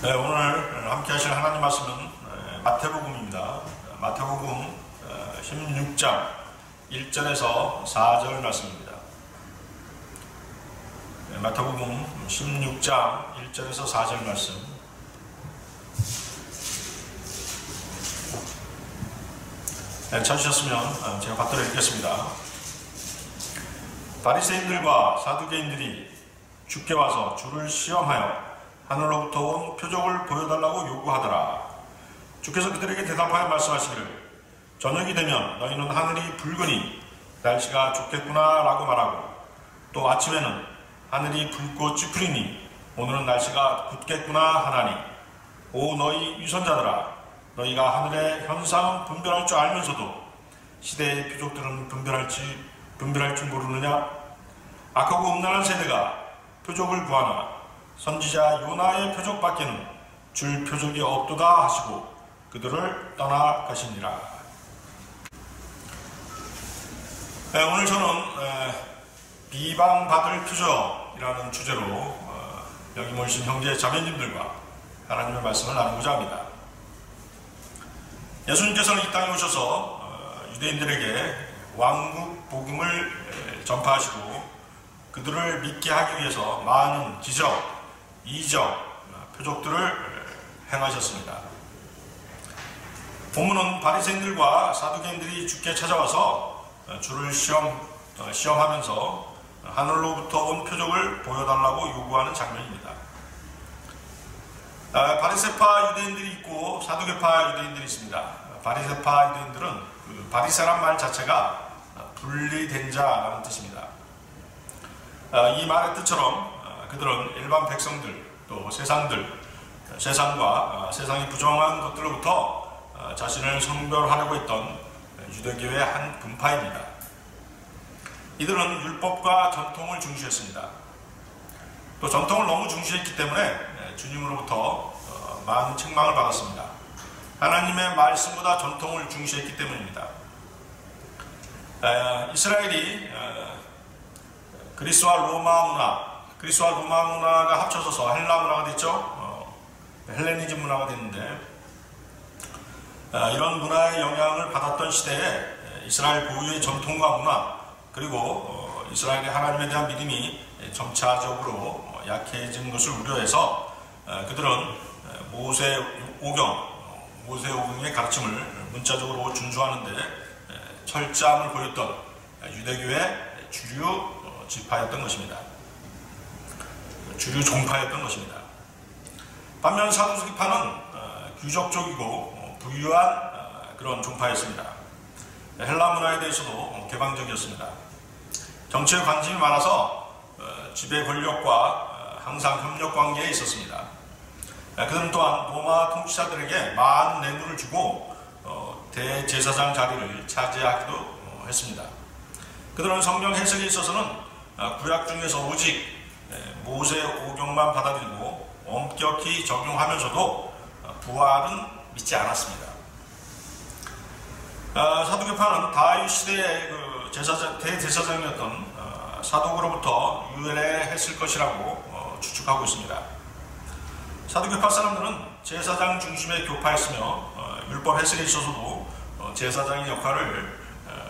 네, 오늘 함께 하실 하나님 말씀은 마태복음입니다. 마태복음 16장 1절에서 4절 말씀입니다. 마태복음 16장 1절에서 4절 말씀. 찾으셨으면 제가 받들어 읽겠습니다. 바리새인들과 사두개인들이 주께 와서 주를 시험하여 하늘로부터 온 표적을 보여달라고 요구하더라. 주께서 그들에게 대답하여 말씀하시기를 저녁이 되면 너희는 하늘이 붉으니 날씨가 좋겠구나 라고 말하고 또 아침에는 하늘이 붉고 찌푸리니 오늘은 날씨가 굳겠구나 하나니 오 너희 위선자들아 너희가 하늘의 현상은 분별할 줄 알면서도 시대의 표적들은 분별할 줄 모르느냐? 악하고 음란한 세대가 표적을 구하나 선지자 요나의 표적밖에는 줄 표적이 없도다 하시고 그들을 떠나가시니라. 오늘 저는 비방받을 표적이라는 주제로 여기 모이신 형제 자매님들과 하나님의 말씀을 나누고자 합니다. 예수님께서는 이 땅에 오셔서 유대인들에게 왕국 복음을 전파하시고 그들을 믿게 하기 위해서 많은 기적, 이적, 표적들을 행하셨습니다. 본문은 바리새인들과 사두개인들이 주께 찾아와서 주를 시험하면서 하늘로부터 온 표적을 보여달라고 요구하는 장면입니다. 바리새파 유대인들이 있고 사두개파 유대인들이 있습니다. 바리새파 유대인들은 그 바리새란 말 자체가 분리된 자라는 뜻입니다. 이 말의 뜻처럼 그들은 일반 백성들 또 세상과 세상이 부정한 것들로부터 자신을 성별하려고 했던 유대교의 한 분파입니다. 이들은 율법과 전통을 중시했습니다. 또 전통을 너무 중시했기 때문에 주님으로부터 많은 책망을 받았습니다. 하나님의 말씀보다 전통을 중시했기 때문입니다. 이스라엘이 그리스와 로마 문화가 합쳐져서 헬라 문화가 됐죠. 헬레니즘 문화가 됐는데 이런 문화의 영향을 받았던 시대에 이스라엘 고유의 전통과 문화 그리고 이스라엘의 하나님에 대한 믿음이 점차적으로 약해진 것을 우려해서 그들은 모세오경의 가르침을 문자적으로 준수하는데 철저함을 보였던 유대교의 주류 지파였던 것입니다. 주류 종파였던 것입니다. 반면 사두개파는 규적적이고 부유한 그런 종파였습니다. 헬라 문화에 대해서도 개방적이었습니다. 정치에 관심이 많아서 지배 권력과 항상 협력 관계에 있었습니다. 그들은 또한 로마 통치자들에게 많은 뇌물을 주고 대제사장 자리를 차지하기도 했습니다. 그들은 성경 해석에 있어서는 구약 중에서 오직 모세오경만 받아들이고 엄격히 적용하면서도 부활은 믿지 않았습니다. 사두개파는 다윗 시대의 대제사장이었던 사독으로부터 유래했을 것이라고 추측하고 있습니다. 사두개파 사람들은 제사장 중심의 교파였으며 율법 해석에 있어서도 제사장의 역할을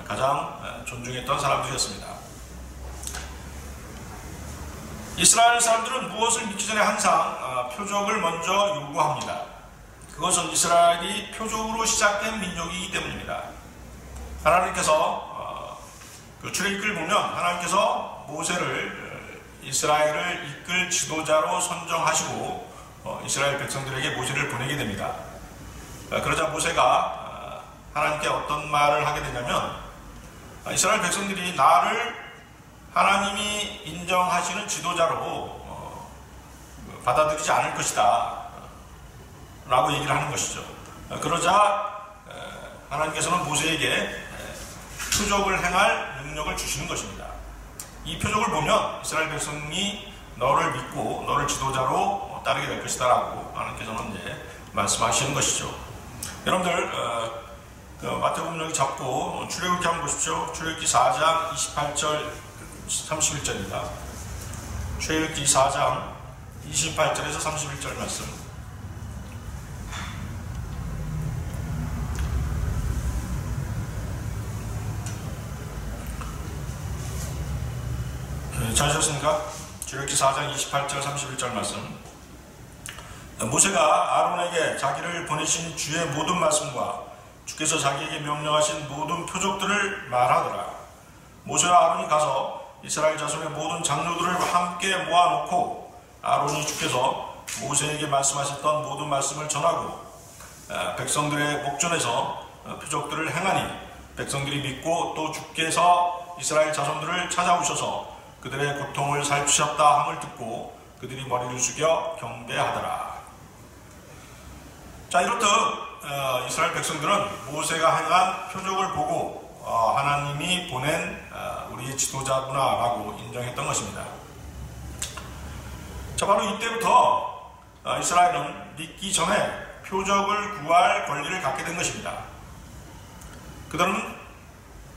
가장 존중했던 사람들이었습니다. 이스라엘 사람들은 무엇을 믿기 전에 항상 표적을 먼저 요구합니다. 그것은 이스라엘이 표적으로 시작된 민족이기 때문입니다. 하나님께서 그 출애굽기를 보면 하나님께서 모세를 이스라엘을 이끌 지도자로 선정하시고 이스라엘 백성들에게 모세를 보내게 됩니다. 그러자 모세가 하나님께 어떤 말을 하게 되냐면 이스라엘 백성들이 나를 하나님이 인정하시는 지도자로 받아들이지 않을 것이다 라고 얘기를 하는 것이죠. 그러자 하나님께서는 모세에게 표적을 행할 능력을 주시는 것입니다. 이 표적을 보면 이스라엘 백성이 너를 믿고 너를 지도자로 따르게 될 것이다 라고 하나님께서는 이제 말씀하시는 것이죠. 여러분들 마태복음 여기 잡고 출애굽기 한번 보십시오. 출애굽기 4장 28절 31절입니다. 출애굽기 4장 28절에서 31절 말씀. 찾으셨습니까? 출애굽기 4장 28절 31절 말씀. 모세가 아론에게 자기를 보내신 주의 모든 말씀과 주께서 자기에게 명령하신 모든 표적들을 말하더라. 모세와 아론이 가서 이스라엘 자손의 모든 장로들을 함께 모아놓고 아론이 주께서 모세에게 말씀하셨던 모든 말씀을 전하고 백성들의 목전에서 표적들을 행하니 백성들이 믿고 또 주께서 이스라엘 자손들을 찾아오셔서 그들의 고통을 살피셨다 함을 듣고 그들이 머리를 숙여 경배하더라. 자, 이렇듯 이스라엘 백성들은 모세가 행한 표적을 보고 하나님이 보낸 우리의 지도자구나라고 인정했던 것입니다. 자, 바로 이때부터 이스라엘은 믿기 전에 표적을 구할 권리를 갖게 된 것입니다. 그들은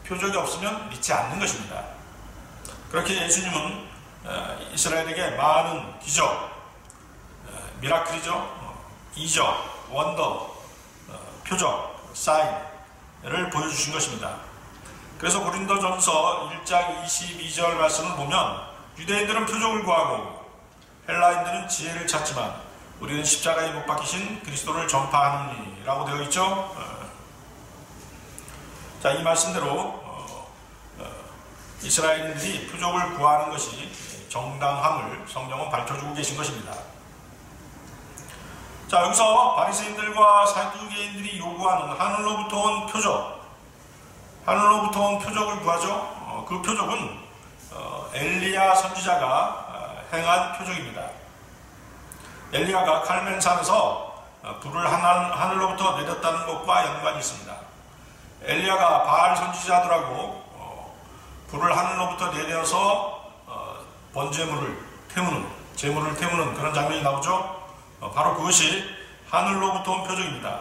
표적이 없으면 믿지 않는 것입니다. 그렇게 예수님은 이스라엘에게 많은 기적, 미라클이죠, 이적, 원더, 표적, 사인을 보여주신 것입니다. 그래서 고린도전서 1장 22절 말씀을 보면 유대인들은 표적을 구하고 헬라인들은 지혜를 찾지만 우리는 십자가에 못 박히신 그리스도를 전파하느니 라고 되어 있죠. 자, 이 말씀대로 이스라엘인들이 표적을 구하는 것이 정당함을 성경은 밝혀주고 계신 것입니다. 자, 여기서 바리새인들과 사두개인들이 요구하는 하늘로부터 온 표적, 하늘로부터 온 표적을 구하죠. 그 표적은 엘리야 선지자가 행한 표적입니다. 엘리야가 칼멘산에서 불을 하늘로부터 내렸다는 것과 연관이 있습니다. 엘리야가 바알 선지자들하고 불을 하늘로부터 내려서 번제물을 태우는, 제물을 태우는 그런 장면이 나오죠. 바로 그것이 하늘로부터 온 표적입니다.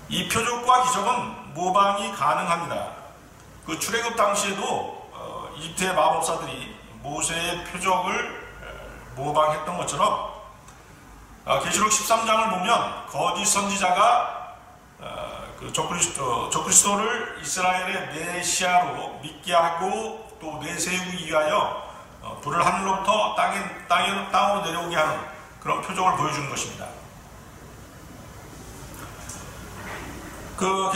이 표적과 기적은 모방이 가능합니다. 그 출애굽 당시에도 이집트의 마법사들이 모세의 표적을 모방했던 것처럼 계시록 13장을 보면 거짓 선지자가 그 적그리스도를 이스라엘의 메시아로 믿게 하고 또 내세우기 위하여 불을 하늘로부터 땅으로 내려오게 하는 그런 표적을 보여주는 것입니다. 그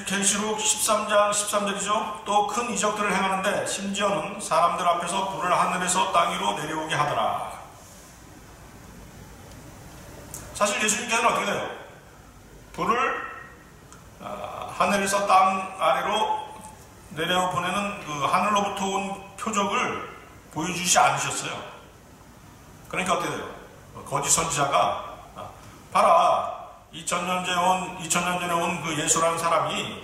계시록 13장 13절이죠. 또 큰 이적들을 행하는데 심지어는 사람들 앞에서 불을 하늘에서 땅 위로 내려오게 하더라. 사실 예수님께서는 어떻게 돼요? 불을 하늘에서 땅 아래로 내려보내는 그 하늘로부터 온 표적을 보여주지 않으셨어요. 그러니까 어떻게 돼요? 거짓 선지자가 봐라, 2000년 전에 온 그 예수라는 사람이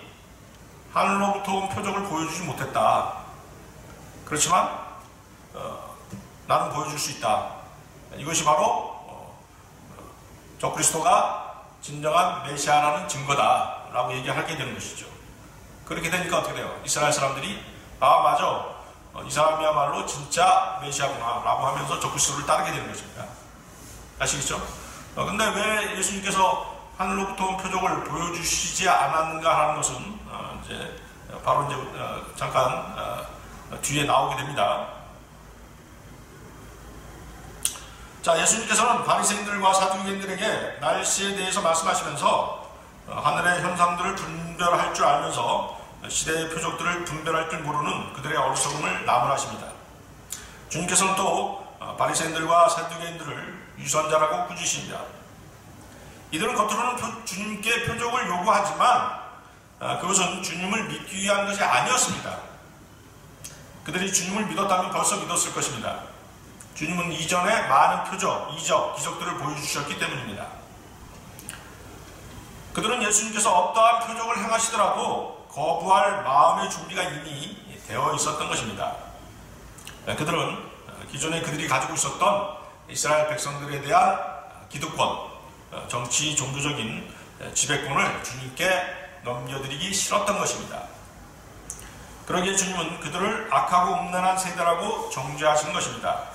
하늘로부터 온 표적을 보여주지 못했다. 그렇지만 나는 보여줄 수 있다. 이것이 바로 적그리스도가 진정한 메시아라는 증거다 라고 얘기하게 되는 것이죠. 그렇게 되니까 어떻게 돼요? 이스라엘 사람들이 맞아, 이 사람이야말로 진짜 메시아구나 라고 하면서 적그리스도를 따르게 되는 것입니다. 아시겠죠? 근데 왜 예수님께서 하늘로부터 온 표적을 보여주시지 않았는가 하는 것은 이제 바로 이제 잠깐 뒤에 나오게 됩니다. 자, 예수님께서는 바리새인들과 사두개인들에게 날씨에 대해서 말씀하시면서 하늘의 현상들을 분별할 줄 알면서 시대의 표적들을 분별할 줄 모르는 그들의 어리석음을 나무라십니다. 주님께서는 또 바리새인들과 사두개인들을 유선자라고 꾸짖으십니다. 이들은 겉으로는 주님께 표적을 요구하지만 그것은 주님을 믿기 위한 것이 아니었습니다. 그들이 주님을 믿었다면 벌써 믿었을 것입니다. 주님은 이전에 많은 표적, 이적, 기적들을 보여주셨기 때문입니다. 그들은 예수님께서 어떠한 표적을 행하시더라도 거부할 마음의 준비가 이미 되어 있었던 것입니다. 그들은 기존에 그들이 가지고 있었던 이스라엘 백성들에 대한 기득권, 정치, 종교적인 지배권을 주님께 넘겨드리기 싫었던 것입니다. 그러기에 주님은 그들을 악하고 음란한 세대라고 정죄하신 것입니다.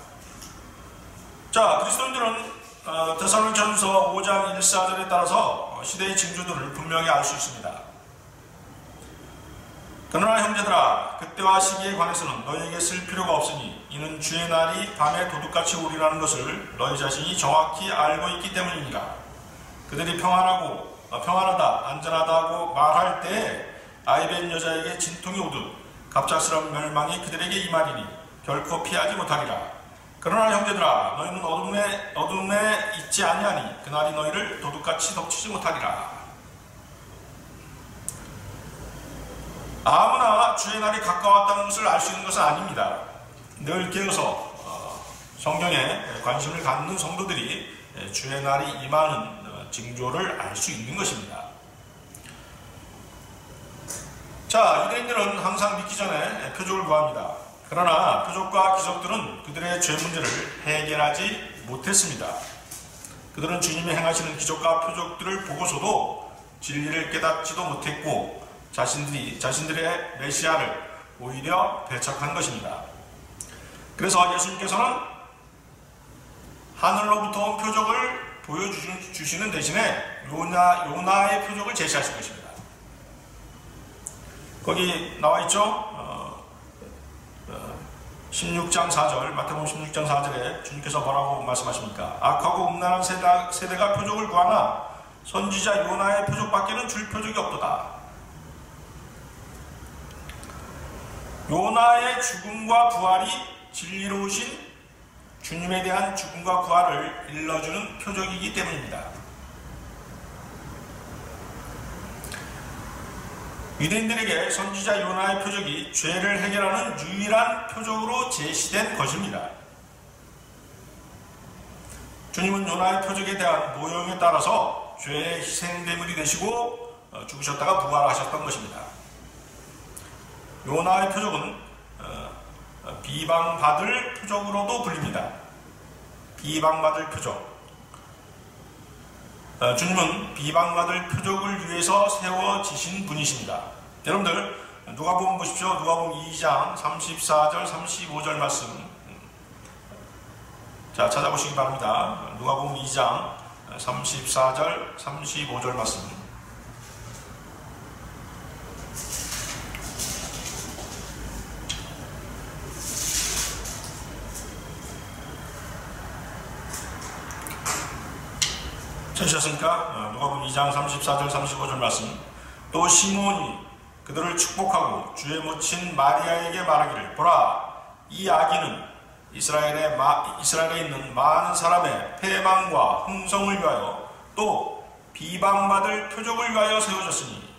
자, 그리스도인들은 데살로니가전서 5장 1~4절에 따라서 시대의 징조들을 분명히 알 수 있습니다. 그러나 형제들아, 그때와 시기에 관해서는 너희에게 쓸 필요가 없으니 이는 주의 날이 밤에 도둑같이 오리라는 것을 너희 자신이 정확히 알고 있기 때문이니라. 그들이 평안하다, 안전하다고 말할 때에 아이벤 여자에게 진통이 오듯 갑작스러운 멸망이 그들에게 임하리니 결코 피하지 못하리라. 그러나 형제들아, 너희는 어둠에 있지 아니하니 그날이 너희를 도둑같이 덮치지 못하리라. 아무나 주의 날이 가까웠다는 것을 알 수 있는 것은 아닙니다. 늘 깨어서 성경에 관심을 갖는 성도들이 주의 날이 임하는 징조를 알 수 있는 것입니다. 자, 유대인들은 항상 믿기 전에 표적을 구합니다. 그러나 표적과 기적들은 그들의 죄 문제를 해결하지 못했습니다. 그들은 주님이 행하시는 기적과 표적들을 보고서도 진리를 깨닫지도 못했고 자신들의 메시아를 오히려 배척한 것입니다. 그래서 예수님께서는 하늘로부터 온 표적을 보여주시는 대신에 요나의 표적을 제시하실 것입니다. 거기 나와 있죠? 16장 4절, 마태복음 16장 4절에 주님께서 뭐라고 말씀하십니까? 악하고 음란한 세대가 표적을 구하나 선지자 요나의 표적밖에는 줄 표적이 없도다. 요나의 죽음과 부활이 진리로우신 주님에 대한 죽음과 부활을 일러주는 표적이기 때문입니다. 유대인들에게 선지자 요나의 표적이 죄를 해결하는 유일한 표적으로 제시된 것입니다. 주님은 요나의 표적에 대한 모형에 따라서 죄의 희생대물이 되시고 죽으셨다가 부활하셨던 것입니다. 요나의 표적은 비방받을 표적으로도 불립니다. 비방받을 표적. 주님은 비방받을 표적을 위해서 세워지신 분이십니다. 여러분들 누가복음 보십시오. 누가복음 2장 34절 35절 말씀 자 찾아보시기 바랍니다. 누가복음 2장 34절 35절 말씀. 찾으셨습니까? 누가복음 2장 34절 35절 말씀. 또 시몬이 그들을 축복하고 주의 모친 마리아에게 말하기를, 보라, 이 아기는 이스라엘에 있는 많은 사람의 패망과 흥성을 위하여 또 비방받을 표적을 위하여 세워졌으니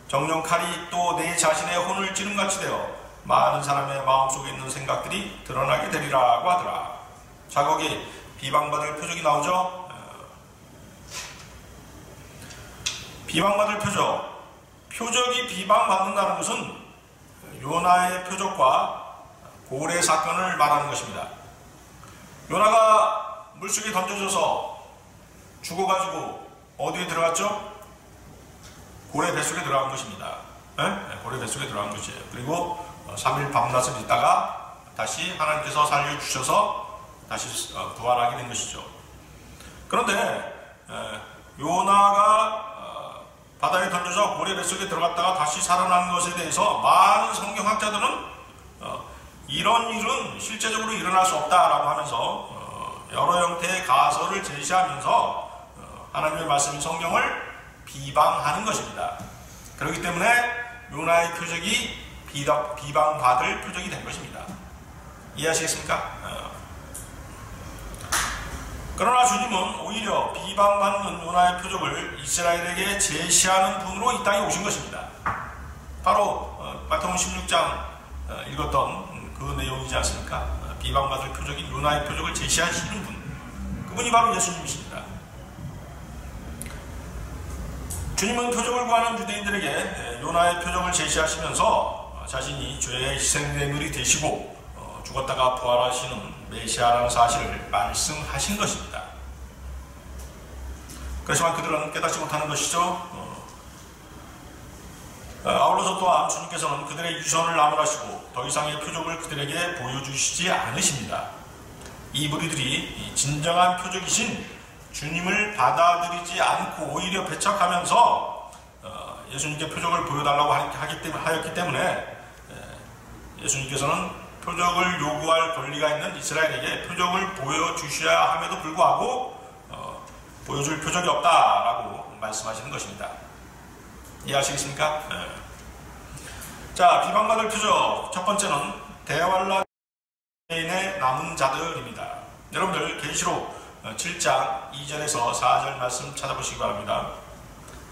정령 칼이 또 내 자신의 혼을 찌름같이 되어 많은 사람의 마음속에 있는 생각들이 드러나게 되리라고 하더라. 자, 거기 비방받을 표적이 나오죠? 비방받을 표적이 비방받는다는 것은 요나의 표적과 고래 사건을 말하는 것입니다. 요나가 물속에 던져져서 죽어가지고 어디에 들어갔죠? 고래 뱃속에 들어간 것입니다. 고래 뱃속에 들어간 것이에요. 그리고 3일 밤낮을 있다가 다시 하나님께서 살려주셔서 다시 부활하게 된 것이죠. 그런데 요나가 바다에 던져서 고래 뱃속에 들어갔다가 다시 살아나는 것에 대해서 많은 성경학자들은 이런 일은 실제적으로 일어날 수 없다라고 하면서 여러 형태의 가설을 제시하면서 하나님의 말씀인 성경을 비방하는 것입니다. 그렇기 때문에 요나의 표적이 비방받을 표적이 된 것입니다. 이해하시겠습니까? 그러나 주님은 오히려 비방받는 요나의 표적을 이스라엘에게 제시하는 분으로 이 땅에 오신 것입니다. 바로 마태복음 16장 읽었던 그 내용이지 않습니까? 비방받을 표적인 요나의 표적을 제시하시는 분, 그분이 바로 예수님이십니다. 주님은 표적을 구하는 유대인들에게 요나의 표적을 제시하시면서 자신이 죄의 희생대물이 되시고 죽었다가 부활하시는 메시아라는 사실을 말씀하신 것입니다. 그렇지만 그들은 깨닫지 못하는 것이죠. 아울러서 또한 주님께서는 그들의 유선을 나무라시고 더 이상의 표적을 그들에게 보여주시지 않으십니다. 이 무리들이 진정한 표적이신 주님을 받아들이지 않고 오히려 배척하면서 예수님께 표적을 보여달라고 하였기 때문에 예수님께서는 표적을 요구할 권리가 있는 이스라엘에게 표적을 보여주셔야 함에도 불구하고 보여줄 표적이 없다라고 말씀하시는 것입니다. 이해하시겠습니까? 자, 비방받을 표적 첫 번째는 대환란의 남은 자들입니다. 여러분들 계시록 7장 2절에서 4절 말씀 찾아보시기 바랍니다.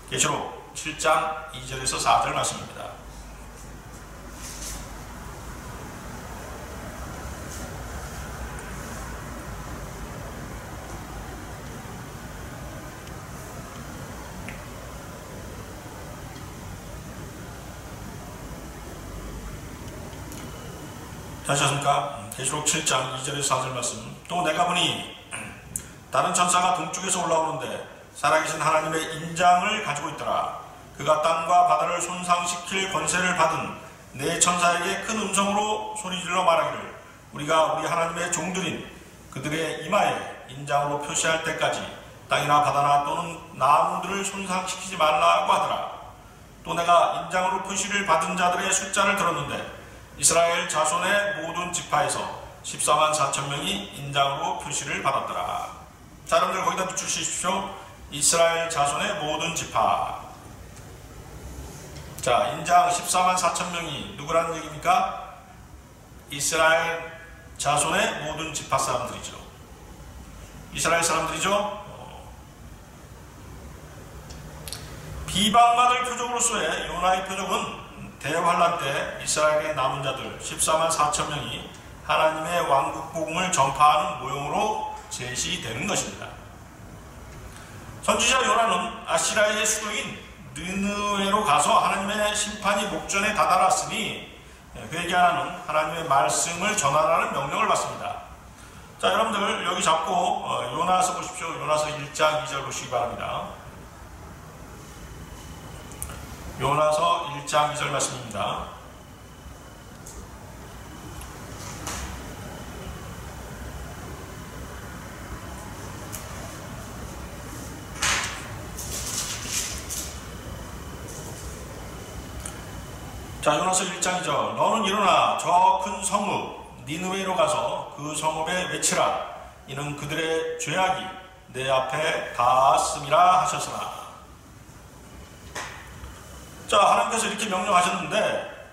계시록 7장 2절에서 4절 말씀입니다. 하셨습니까? 계시록 7장 2절에서 4절 말씀. 또 내가 보니 다른 천사가 동쪽에서 올라오는데 살아계신 하나님의 인장을 가지고 있더라. 그가 땅과 바다를 손상시킬 권세를 받은 네 천사에게 큰 음성으로 소리질러 말하기를 우리가 우리 하나님의 종들인 그들의 이마에 인장으로 표시할 때까지 땅이나 바다나 또는 나무들을 손상시키지 말라고 하더라. 또 내가 인장으로 표시를 받은 자들의 숫자를 들었는데 이스라엘 자손의 모든 지파에서 14만 4천 명이 인장으로 표시를 받았더라. 자, 여러분들 거기다 붙여주십시오. 이스라엘 자손의 모든 지파. 자, 인장 14만 4천 명이 누구라는 얘기입니까? 이스라엘 자손의 모든 지파 사람들이죠. 이스라엘 사람들이죠. 비방받을 표적으로서의 요나의 표적은 대환란 때 이스라엘의 남은 자들 14만 4천 명이 하나님의 왕국 복음을 전파하는 모형으로 제시되는 것입니다. 선지자 요나는 아시리아의 수도인 느느웨로 가서 하나님의 심판이 목전에 다다랐으니 회개하라는 하나님의 말씀을 전하라는 명령을 받습니다. 자, 여러분들 여기 잡고 요나서 보십시오. 요나서 1장 2절 보시기 바랍니다. 요나서 1장 2절 말씀입니다. 자, 요나서 1장 2절. 너는 일어나 저 큰 성읍 니느웨로 가서 그 성읍에 외치라. 이는 그들의 죄악이 내 앞에 닿았음이라 하셨으나. 자, 하나님께서 이렇게 명령하셨는데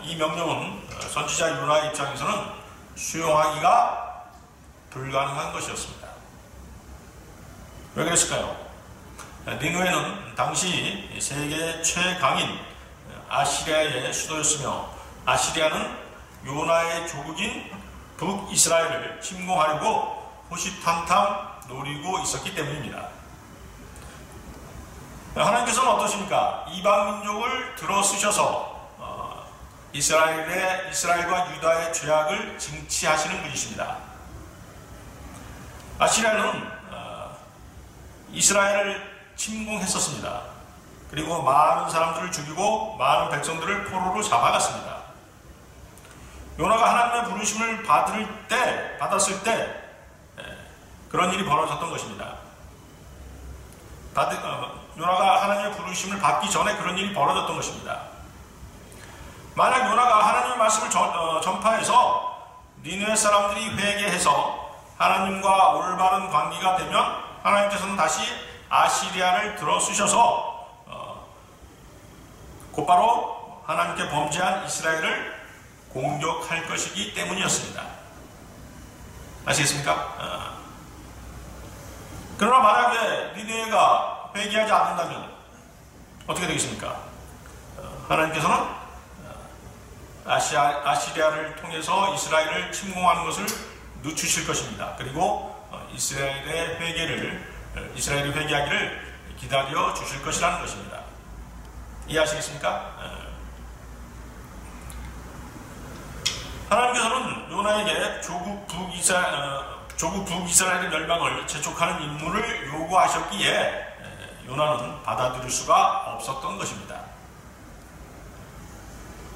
이 명령은 선지자 요나의 입장에서는 수용하기가 불가능한 것이었습니다. 왜 그랬을까요? 니느웨는 당시 세계 최강인 아시리아의 수도였으며 아시리아는 요나의 조국인 북이스라엘을 침공하려고 호시탐탐 노리고 있었기 때문입니다. 하나님께서는 어떠십니까? 이방 민족을 들어쓰셔서 이스라엘과 유다의 죄악을 징치하시는 분이십니다. 아시리아는 이스라엘을 침공했었습니다. 그리고 많은 사람들을 죽이고 많은 백성들을 포로로 잡아갔습니다. 요나가 하나님의 부르심을 받았을 때 그런 일이 벌어졌던 것입니다. 요나가 하나님의 부르심을 받기 전에 그런 일이 벌어졌던 것입니다. 만약 요나가 하나님의 말씀을 전파해서 니느웨 사람들이 회개해서 하나님과 올바른 관계가 되면 하나님께서는 다시 아시리아를 들어쓰셔서 곧바로 하나님께 범죄한 이스라엘을 공격할 것이기 때문이었습니다. 아시겠습니까? 그러나 만약에 니느웨가 회개하지 않는다면 어떻게 되겠습니까? 하나님께서는 아시리아를 통해서 이스라엘을 침공하는 것을 늦추실 것입니다. 그리고 이스라엘의 이스라엘이 회개하기를 기다려 주실 것이라는 것입니다. 이해하시겠습니까? 하나님께서는 요나에게 조국 북이스라엘의 멸망을 재촉하는 임무를 요구하셨기에 요나는 받아들일 수가 없었던 것입니다.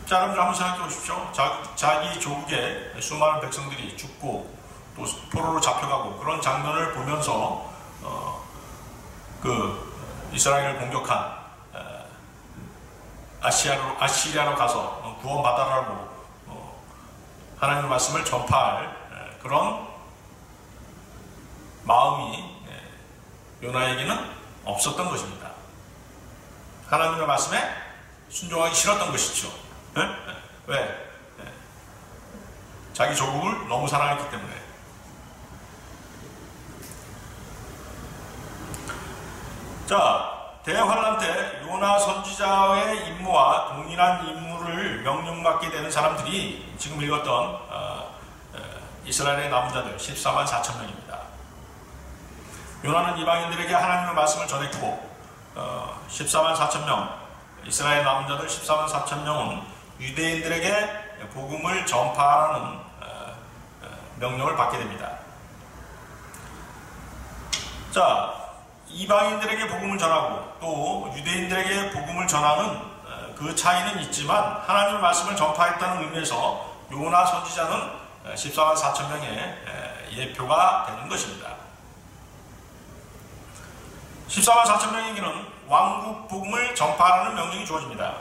자, 여러분들 한번 생각해 보십시오. 자기 조국의 수많은 백성들이 죽고 또 포로로 잡혀가고 그런 장면을 보면서 이스라엘을 공격한 아시리아로 가서 구원받아라고 하나님의 말씀을 전파할 그런 마음이 요나에게는 없었던 것입니다. 하나님의 말씀에 순종하기 싫었던 것이죠. 왜? 자기 조국을 너무 사랑했기 때문에. 자, 대환란 때 요나 선지자의 임무와 동일한 임무를 명령받게 되는 사람들이 지금 읽었던 이스라엘의 남은 자들 14만 4천 명입니다. 요나는 이방인들에게 하나님의 말씀을 전했고 14만 4천 명, 이스라엘 남은 자들 14만 4천 명은 유대인들에게 복음을 전파하라는 명령을 받게 됩니다. 자, 이방인들에게 복음을 전하고 또 유대인들에게 복음을 전하는 그 차이는 있지만 하나님의 말씀을 전파했다는 의미에서 요나 선지자는 14만 4천 명의 예표가 되는 것입니다. 14만 4천 명에게는 왕국 복음을 전파하라는 명령이 주어집니다.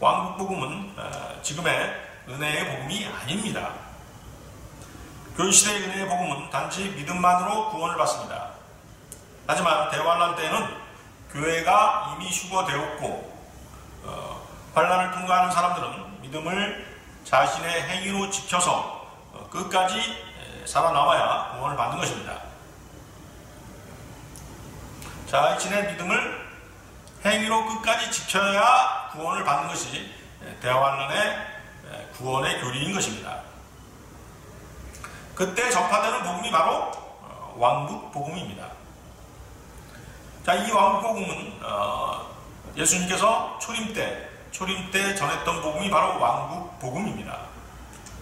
왕국 복음은 지금의 은혜의 복음이 아닙니다. 교회시대의 은혜의 복음은 단지 믿음만으로 구원을 받습니다. 하지만 대환란 때에는 교회가 이미 휴거되었고 환란을 통과하는 사람들은 믿음을 자신의 행위로 지켜서 끝까지 살아남아야 구원을 받는 것입니다. 자신의 믿음을 행위로 끝까지 지켜야 구원을 받는 것이 대환란의 구원의 교리인 것입니다. 그때 전파되는 복음이 바로 왕국 복음입니다. 자, 이 왕국 복음은 예수님께서 초림 때 전했던 복음이 바로 왕국 복음입니다.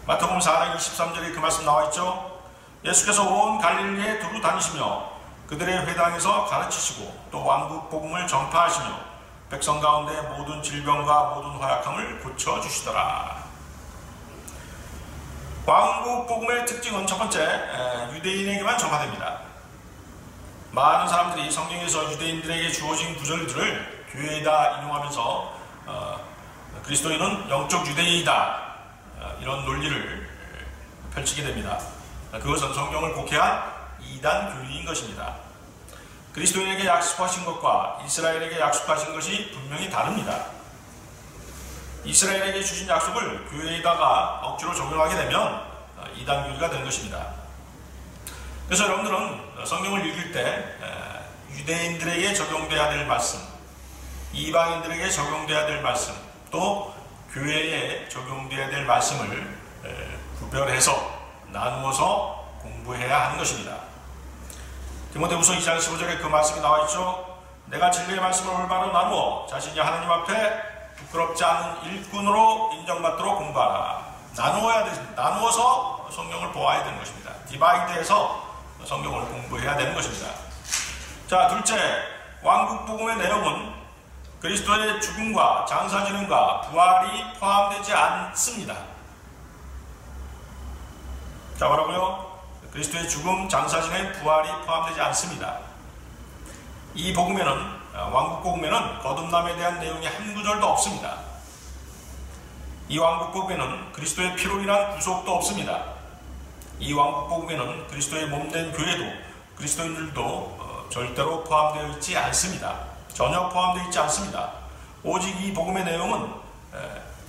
마태복음 4장 23절에 그 말씀 나와 있죠. 예수께서 온 갈릴리에 두루 다니시며 그들의 회당에서 가르치시고 또 왕국 복음을 전파하시며 백성 가운데 모든 질병과 모든 허약함을 고쳐주시더라. 왕국 복음의 특징은 첫 번째, 유대인에게만 전파됩니다. 많은 사람들이 성경에서 유대인들에게 주어진 구절들을 교회에다 인용하면서 그리스도인은 영적 유대인이다, 이런 논리를 펼치게 됩니다. 그것은 성경을 곡해한 이단 교리인 것입니다. 그리스도인에게 약속하신 것과 이스라엘에게 약속하신 것이 분명히 다릅니다. 이스라엘에게 주신 약속을 교회에다가 억지로 적용하게 되면 이단 교리가 되는 것입니다. 그래서 여러분들은 성경을 읽을 때 유대인들에게 적용돼야 될 말씀, 이방인들에게 적용돼야 될 말씀, 또 교회에 적용돼야 될 말씀을 구별해서 나누어서 공부해야 하는 것입니다. 디모데후서 2장 15절에 그 말씀이 나와 있죠. 내가 진리의 말씀을 올바로 나누어 자신이 하나님 앞에 부끄럽지 않은 일꾼으로 인정받도록 공부하라. 나누어야 됩니다. 나누어서 성경을 보아야 되는 것입니다. 디바이드해서 성경을 공부해야 되는 것입니다. 자, 둘째, 왕국 복음의 내용은 그리스도의 죽음과 장사지능과 부활이 포함되지 않습니다. 자, 뭐라고요? 그리스도의 죽음, 장사지능, 부활이 포함되지 않습니다. 이 복음에는, 왕국 복음에는 거듭남에 대한 내용이 한 구절도 없습니다. 이 왕국 복음에는 그리스도의 피로 인한 구속도 없습니다. 이 왕국 복음에는 그리스도의 몸된 교회도, 그리스도인들도 절대로 포함되어 있지 않습니다. 전혀 포함되어 있지 않습니다. 오직 이 복음의 내용은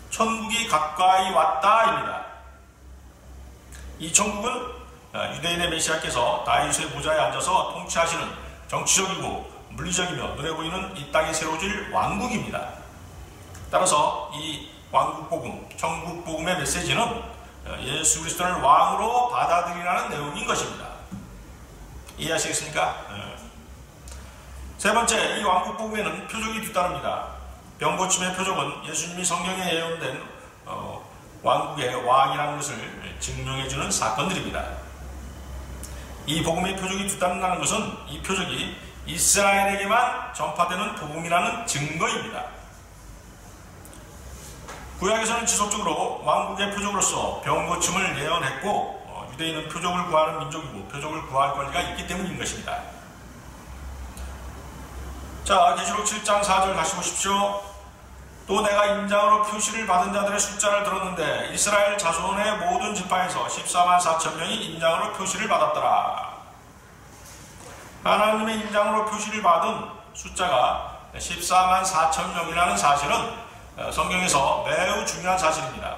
천국이 가까이 왔다입니다. 이 천국은 유대인의 메시아께서 다윗의 보좌에 앉아서 통치하시는 정치적이고 물리적이며 눈에 보이는 이 땅에 세워질 왕국입니다. 따라서 이 왕국 복음, 천국 복음의 메시지는 예수 그리스도를 왕으로 받아들이라는 내용인 것입니다. 이해하시겠습니까? 세 번째, 이 왕국 복음에는 표적이 뒤따릅니다. 병고침의 표적은 예수님이 성경에 예언된 왕국의 왕이라는 것을 증명해주는 사건들입니다. 이 복음의 표적이 뒤따른다는 것은 이 표적이 이스라엘에게만 전파되는 복음이라는 증거입니다. 구약에서는 지속적으로 왕국의 표적으로서 병고침을 예언했고 유대인은 표적을 구하는 민족이고 표적을 구할 권리가 있기 때문인 것입니다. 자, 계시록 7장 4절 다시 보십시오. 또 내가 인장으로 표시를 받은 자들의 숫자를 들었는데 이스라엘 자손의 모든 지파에서 14만 4천 명이 인장으로 표시를 받았더라. 하나님의 인장으로 표시를 받은 숫자가 14만 4천 명이라는 사실은 성경에서 매우 중요한 사실입니다.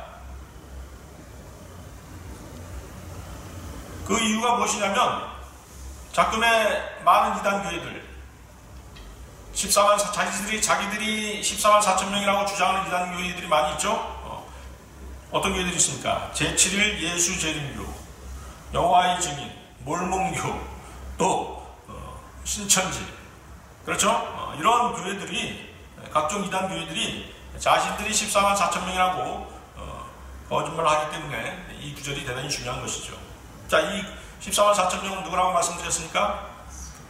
그 이유가 무엇이냐면 자금의 많은 이단 교회들 자기들이 14만 4천 명이라고 주장하는 이단 교회들이 많이 있죠. 어떤 교회들이 있습니까? 제7일 예수 재림교, 여호와의 증인, 몰몬교, 또 신천지, 그렇죠? 이런 교회들이, 각종 이단 교회들이 자신들이 14만 4천 명이라고 거짓말을 하기 때문에 이 구절이 대단히 중요한 것이죠. 자, 이 14만 4천 명은 누구라고 말씀드렸습니까?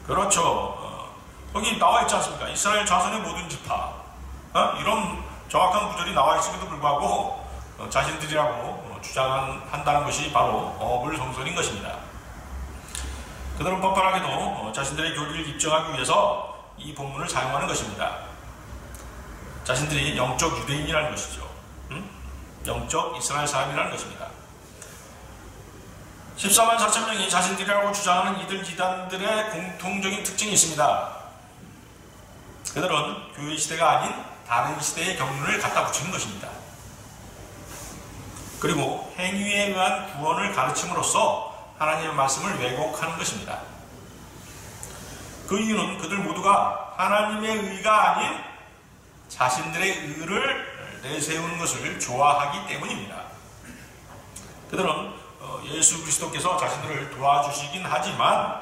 그렇죠. 거기 나와 있지 않습니까? 이스라엘 자손의 모든 지파. 이런 정확한 구절이 나와 있음에도 불구하고 자신들이라고 주장한다는 것이 바로 어불성설인 것입니다. 그들은 뻔뻔하게도 자신들의 교리를 입증하기 위해서 이 본문을 사용하는 것입니다. 자신들이 영적 유대인이라는 것이죠. 영적 이스라엘 사람이라는 것입니다. 14만 4천 명이 자신들이라고 주장하는 이들 이단들의 공통적인 특징이 있습니다. 그들은 교회 시대가 아닌 다른 시대의 경륜을 갖다 붙이는 것입니다. 그리고 행위에 의한 구원을 가르침으로써 하나님의 말씀을 왜곡하는 것입니다. 그 이유는 그들 모두가 하나님의 의가 아닌 자신들의 의를 내세우는 것을 좋아하기 때문입니다. 그들은 예수 그리스도께서 자신들을 도와주시긴 하지만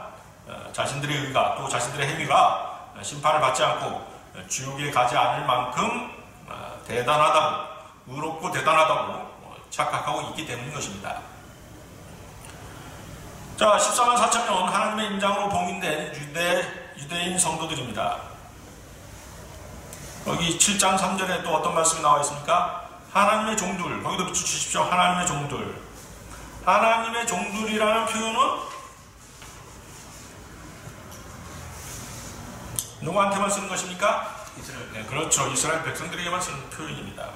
자신들의 의가 또 자신들의 행위가 심판을 받지 않고 지옥에 가지 않을 만큼 대단하다고, 의롭고 대단하다고 착각하고 있기 때문인 것입니다. 자, 14만 4천 명은 하나님의 인장으로 봉인된 유대인 성도들입니다. 여기 7장 3절에 또 어떤 말씀이 나와 있습니까? 하나님의 종들, 거기도 붙여주십시오. 하나님의 종들. 하나님의 종들이라는 표현은 누구한테만 쓰는 것입니까? 네, 그렇죠. 이스라엘 백성들에게만 쓰는 표현입니다.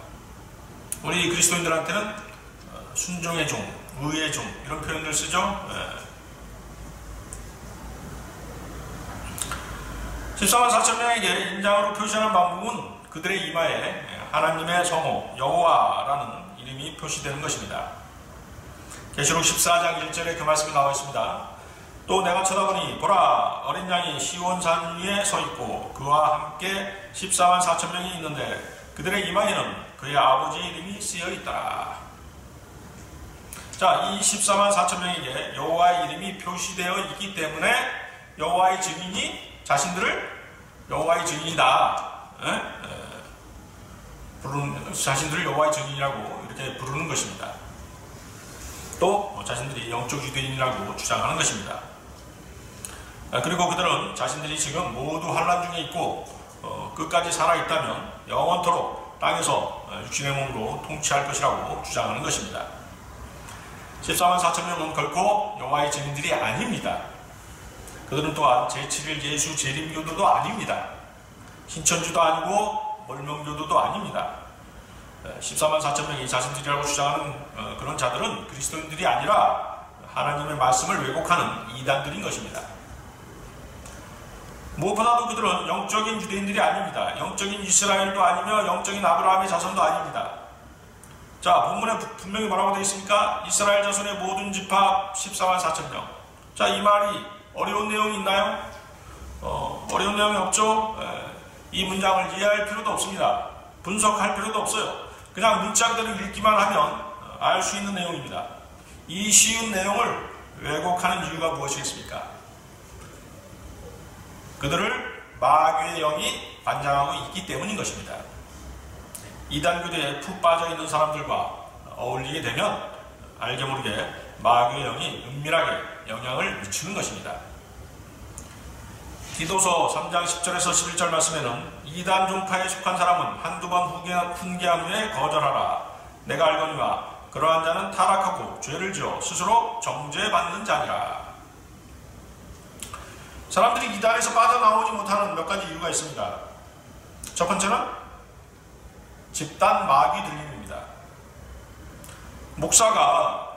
우리 그리스도인들한테는 순종의 종, 의의 종 이런 표현을 쓰죠. 14만 4천 명에게 인장으로 표시하는 방법은 그들의 이마에 하나님의 성호 여호와라는 이름이 표시되는 것입니다. 계시록 14장 1절에 그 말씀이 나와 있습니다. 또 내가 쳐다보니 보라, 어린 양이 시온산 위에 서 있고 그와 함께 14만 4천 명이 있는데 그들의 이마에는 그의 아버지 이름이 쓰여 있더라. 자, 이 14만 4천 명에게 여호와의 이름이 표시되어 있기 때문에 여호와의 증인이 자신들을 여호와의 증인이다 자신들을 여호와의 증인이라고 이렇게 부르는 것입니다. 또 자신들이 영적 유대인이라고 주장하는 것입니다. 그리고 그들은 자신들이 지금 모두 환난 중에 있고 끝까지 살아있다면 영원토록 땅에서 육신의 몸으로 통치할 것이라고 주장하는 것입니다. 14만 4천 명은 결코 여호와의 증인들이 아닙니다. 그들은 또한 제7일 예수 재림교도도 아닙니다. 신천지도 아니고 몰몬교도도 아닙니다. 14만 4천 명이 자신들이라고 주장하는 그런 자들은 그리스도인들이 아니라 하나님의 말씀을 왜곡하는 이단들인 것입니다. 무엇보다도 그들은 영적인 유대인들이 아닙니다. 영적인 이스라엘도 아니며 영적인 아브라함의 자손도 아닙니다. 자, 본문에 분명히 뭐라고 되어 있습니까? 이스라엘 자손의 모든 지파 14만 4천 명. 자, 이 말이 어려운 내용이 있나요? 어려운 내용이 없죠? 이 문장을 이해할 필요도 없습니다. 분석할 필요도 없어요. 그냥 문자 그대로 읽기만 하면 알 수 있는 내용입니다. 이 쉬운 내용을 왜곡하는 이유가 무엇이겠습니까? 그들을 마귀의 영이 관장하고 있기 때문인 것입니다. 이단교대에 푹 빠져있는 사람들과 어울리게 되면 알게 모르게 마귀의 영이 은밀하게 영향을 미치는 것입니다. 디도서 3장 10절에서 11절 말씀에는 이단 종파에 속한 사람은 한두 번 훈계한 후에 거절하라. 내가 알거니와 그러한 자는 타락하고 죄를 지어 스스로 정죄받는 자니라. 사람들이 이단에서 빠져나오지 못하는 몇 가지 이유가 있습니다. 첫 번째는 집단 마귀 들림입니다. 목사가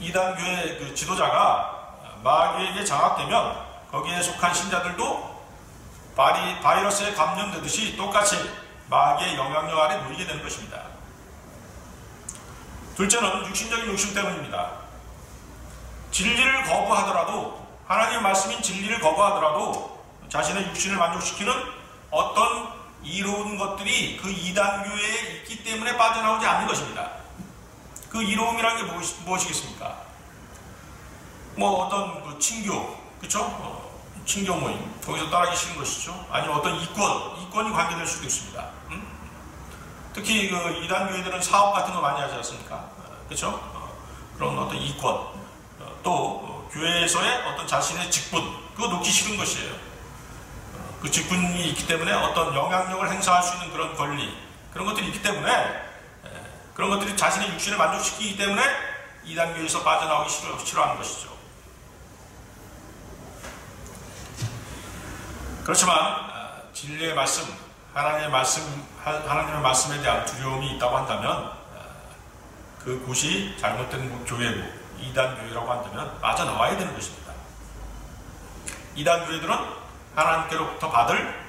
이단교의 그 지도자가 마귀에게 장악되면 거기에 속한 신자들도 바이러스에 감염되듯이 똑같이 마귀의 영향력 아래 놓이게 되는 것입니다. 둘째는 육신적인 욕심 때문입니다. 진리를 거부하더라도, 하나님의 말씀인 진리를 거부하더라도 자신의 육신을 만족시키는 어떤 이로운 것들이 그 이단교회에 있기 때문에 빠져나오지 않는 것입니다. 그 이로움이라는 게 무엇이겠습니까? 뭐 어떤 그 친교, 그쵸? 친교 모임, 거기서 따라하기 싫은 것이죠. 아니면 어떤 이권이 관계될 수도 있습니다. 특히 그 이단교회들은 사업 같은 거 많이 하지 않습니까? 그쵸? 그런 어떤 이권, 또 교회에서의 어떤 자신의 직분, 그거 놓기 싫은 것이에요. 그 직분이 있기 때문에 어떤 영향력을 행사할 수 있는 그런 권리, 그런 것들이 있기 때문에, 그런 것들이 자신의 육신을 만족시키기 때문에 이단교회에서 빠져나오기 싫어하는 것이죠. 그렇지만 진리의 말씀, 하나님의 말씀에 대한 두려움이 있다고 한다면 그곳이 잘못된 교회고 이단교회라고 한다면 빠져나와야 되는 것입니다. 이단교회들은 하나님께로부터 받을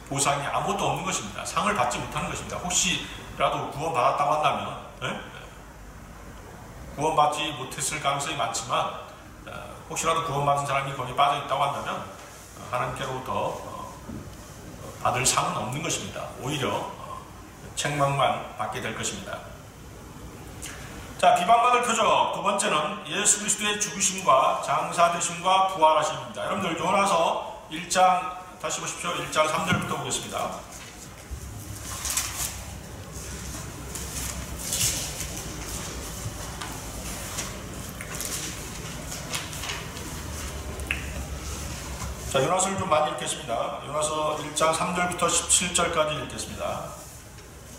보상이 아무것도 없는 것입니다. 상을 받지 못하는 것입니다. 혹시라도 구원받았다고 한다면, 구원받지 못했을 가능성이 많지만 혹시라도 구원받은 사람이 거기에 빠져있다고 한다면 하나님께로부터 받을 상은 없는 것입니다. 오히려 책망만 받게 될 것입니다. 자, 비방받을 표적 두 번째는 예수 그리스도의 죽으심과 장사되심과 부활하심입니다. 여러분들 요나서 1장 다시 보십시오. 1장 3절부터 보겠습니다. 자, 요나서를 좀 많이 읽겠습니다. 요나서 1장 3절부터 17절까지 읽겠습니다.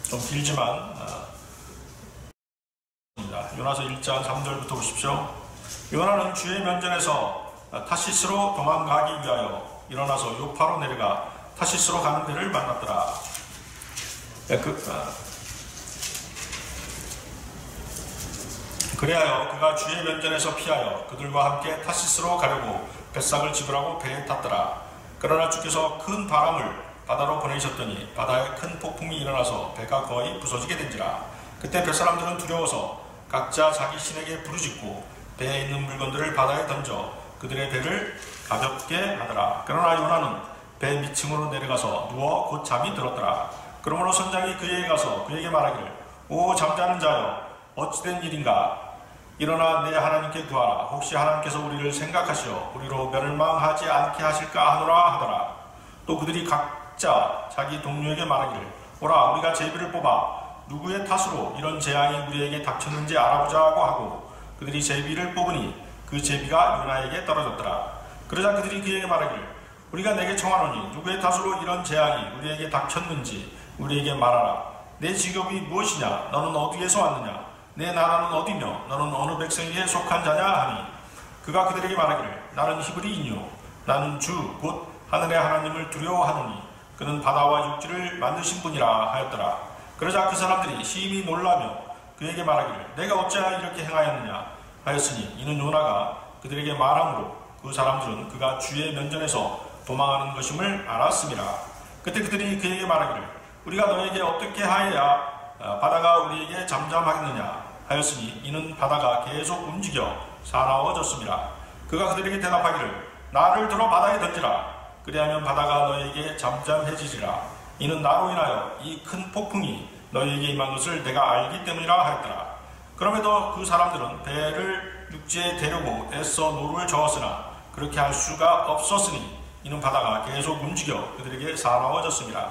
좀 길지만 요나서 1장 3절부터 보십시오. 요나는 주의 면전에서 타시스로 도망가기 위하여 일어나서 요파로 내려가 타시스로 가는 데를 만났더라. 그리하여 그가 주의 면전에서 피하여 그들과 함께 타시스로 가려고 뱃삭을 집으라고 배에 탔더라. 그러나 주께서 큰 바람을 바다로 보내셨더니 바다에 큰 폭풍이 일어나서 배가 거의 부서지게 된지라. 그때 뱃사람들은 두려워서 각자 자기 신에게 부르짖고 배에 있는 물건들을 바다에 던져 그들의 배를 가볍게 하더라. 그러나 요나는 배 밑층으로 내려가서 누워 곧 잠이 들었더라. 그러므로 선장이 그에게 가서 그에게 말하기를 오 잠자는 자여 어찌된 일인가. 일어나 내 하나님께 구하라. 혹시 하나님께서 우리를 생각하시어 우리로 멸망하지 않게 하실까 하노라 하더라. 또 그들이 각자 자기 동료에게 말하기를 오라 우리가 제비를 뽑아 누구의 탓으로 이런 재앙이 우리에게 닥쳤는지 알아보자고 하고 그들이 제비를 뽑으니 그 제비가 요나에게 떨어졌더라. 그러자 그들이 그에게 말하기를 우리가 내게 청하노니 누구의 탓으로 이런 재앙이 우리에게 닥쳤는지 우리에게 말하라. 내 직업이 무엇이냐. 너는 어디에서 왔느냐. 내 나라는 어디며 너는 어느 백성에게 속한 자냐 하니 그가 그들에게 말하기를 나는 히브리인이요 나는 주 곧 하늘의 하나님을 두려워하노니 그는 바다와 육지를 만드신 분이라 하였더라. 그러자 그 사람들이 심히 놀라며 그에게 말하기를 내가 어찌하여 이렇게 행하였느냐 하였으니 이는 요나가 그들에게 말함으로 그 사람들은 그가 주의 면전에서 도망하는 것임을 알았음이라. 그때 그들이 그에게 말하기를 우리가 너에게 어떻게 하여야 바다가 우리에게 잠잠하겠느냐 하였으니 이는 바다가 계속 움직여 사나워졌습니다. 그가 그들에게 대답하기를 나를 들어 바다에 던지라. 그리하면 바다가 너에게 잠잠해지리라. 이는 나로 인하여 이 큰 폭풍이 너에게 임한 것을 내가 알기 때문이라 하였더라. 그럼에도 그 사람들은 배를 육지에 대려고 애써 노를 저었으나 그렇게 할 수가 없었으니 이는 바다가 계속 움직여 그들에게 사나워졌습니다.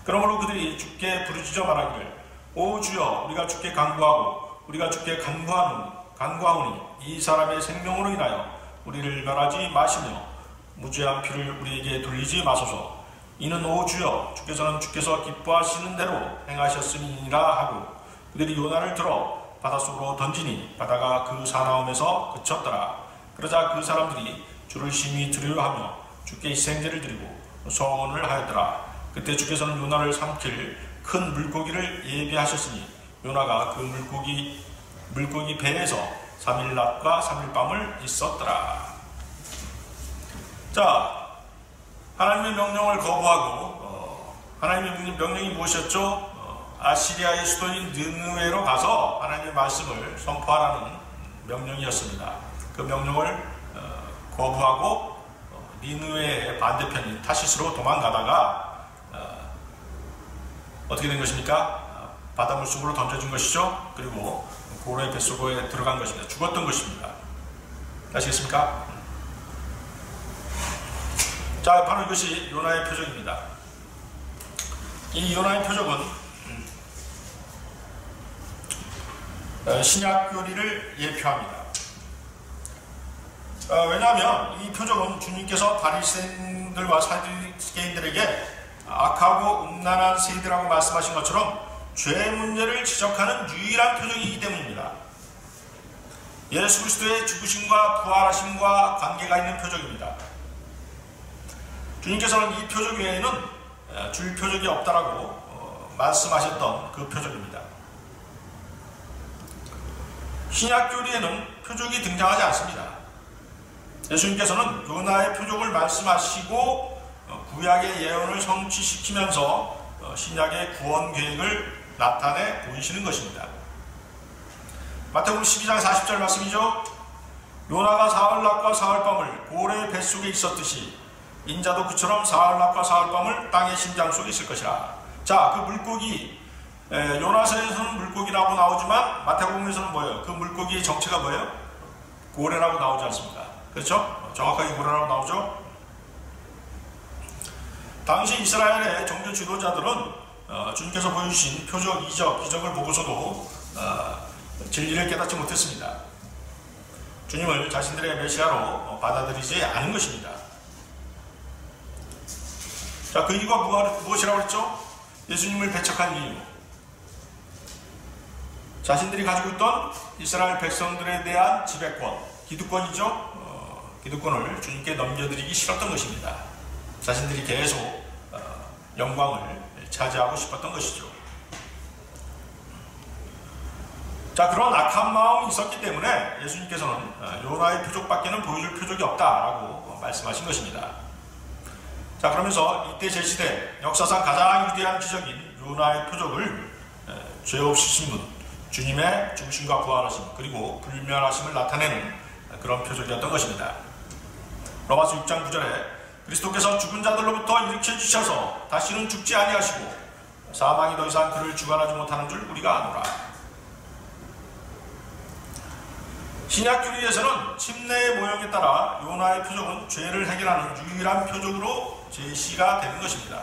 그러므로 그들이 주께 부르짖어 말하기를 오 주여 우리가 주께 간구하고 우리가 주께 간구하오니 이 사람의 생명으로 인하여 우리를 멸하지 마시며 무죄한 피를 우리에게 돌리지 마소서. 이는 오 주여 주께서는 주께서 기뻐하시는 대로 행하셨음이니라 하고 그들이 요나를 들어 바닷속으로 던지니 바다가 그 사나움에서 그쳤더라. 그러자 그 사람들이 주를 심히 두려워하며 주께 희생제를 드리고 소원을 하였더라. 그때 주께서는 요나를 삼킬 큰 물고기를 예비하셨으니 요나가 그 물고기 배에서 3일 낮과 3일 밤을 있었더라. 자, 하나님의 명령을 거부하고 하나님의 명령이 무엇이었죠? 아시리아의 수도인 느느웨로 가서 하나님의 말씀을 선포하라는 명령이었습니다. 그 명령을 거부하고 니느웨의 반대편인 타시스로 도망가다가 어떻게 된 것입니까? 바닷물 속으로 던져진 것이죠. 그리고 고래의 뱃속에 들어간 것입니다. 죽었던 것입니다. 아시겠습니까? 자, 바로 이것이 요나의 표적입니다. 이 요나의 표적은 신약 교리를 예표합니다. 왜냐하면 이 표적은 주님께서 바리새인들과 사두개인들에게 악하고 음란한 세대라고 말씀하신 것처럼 죄 문제를 지적하는 유일한 표적이기 때문입니다. 예수 그리스도의 죽으심과 부활하심과 관계가 있는 표적입니다. 주님께서는 이 표적 외에는 줄 표적이 없다라고 말씀하셨던 그 표적입니다. 신약 교리에는 표적이 등장하지 않습니다. 예수님께서는 요나의 표적을 말씀하시고 구약의 예언을 성취시키면서 신약의 구원 계획을 나타내 보이시는 것입니다. 마태복음 12장 40절 말씀이죠. 요나가 사흘 낮과 사흘 밤을 고래의 뱃속에 있었듯이 인자도 그처럼 사흘 낮과 사흘 밤을 땅의 심장 속에 있을 것이라. 자, 그 물고기, 요나서에서는 물고기라고 나오지만 마태복음에서는 뭐예요? 그 물고기의 정체가 뭐예요? 고래라고 나오지 않습니까? 그렇죠? 정확하게 고래라고 나오죠? 당시 이스라엘의 종교 지도자들은 주님께서 보여주신 표적, 이적, 기적을 보고서도 진리를 깨닫지 못했습니다. 주님을 자신들의 메시아로 받아들이지 않은 것입니다. 자, 그 이유가 무엇이라고 했죠? 예수님을 배척한 이유. 자신들이 가지고 있던 이스라엘 백성들에 대한 지배권, 기득권이죠. 기득권을 주님께 넘겨드리기 싫었던 것입니다. 자신들이 계속 영광을 차지하고 싶었던 것이죠. 자, 그런 악한 마음이 있었기 때문에 예수님께서는 요나의 표적밖에는 보여줄 표적이 없다라고 말씀하신 것입니다. 자, 그러면서 이때 제시된 역사상 가장 위대한 기적인 요나의 표적을 죄 없으신 분, 주님의 죽으심과 부활하심, 그리고 불멸하심을 나타내는 그런 표적이었던 것입니다. 로마서 6장 9절에 그리스도께서 죽은 자들로부터 일으켜 주셔서 다시는 죽지 아니하시고 사망이 더 이상 그를 주관하지 못하는 줄 우리가 아노라. 신약 교리에서는 침례의 모형에 따라 요나의 표적은 죄를 해결하는 유일한 표적으로 제시가 되는 것입니다.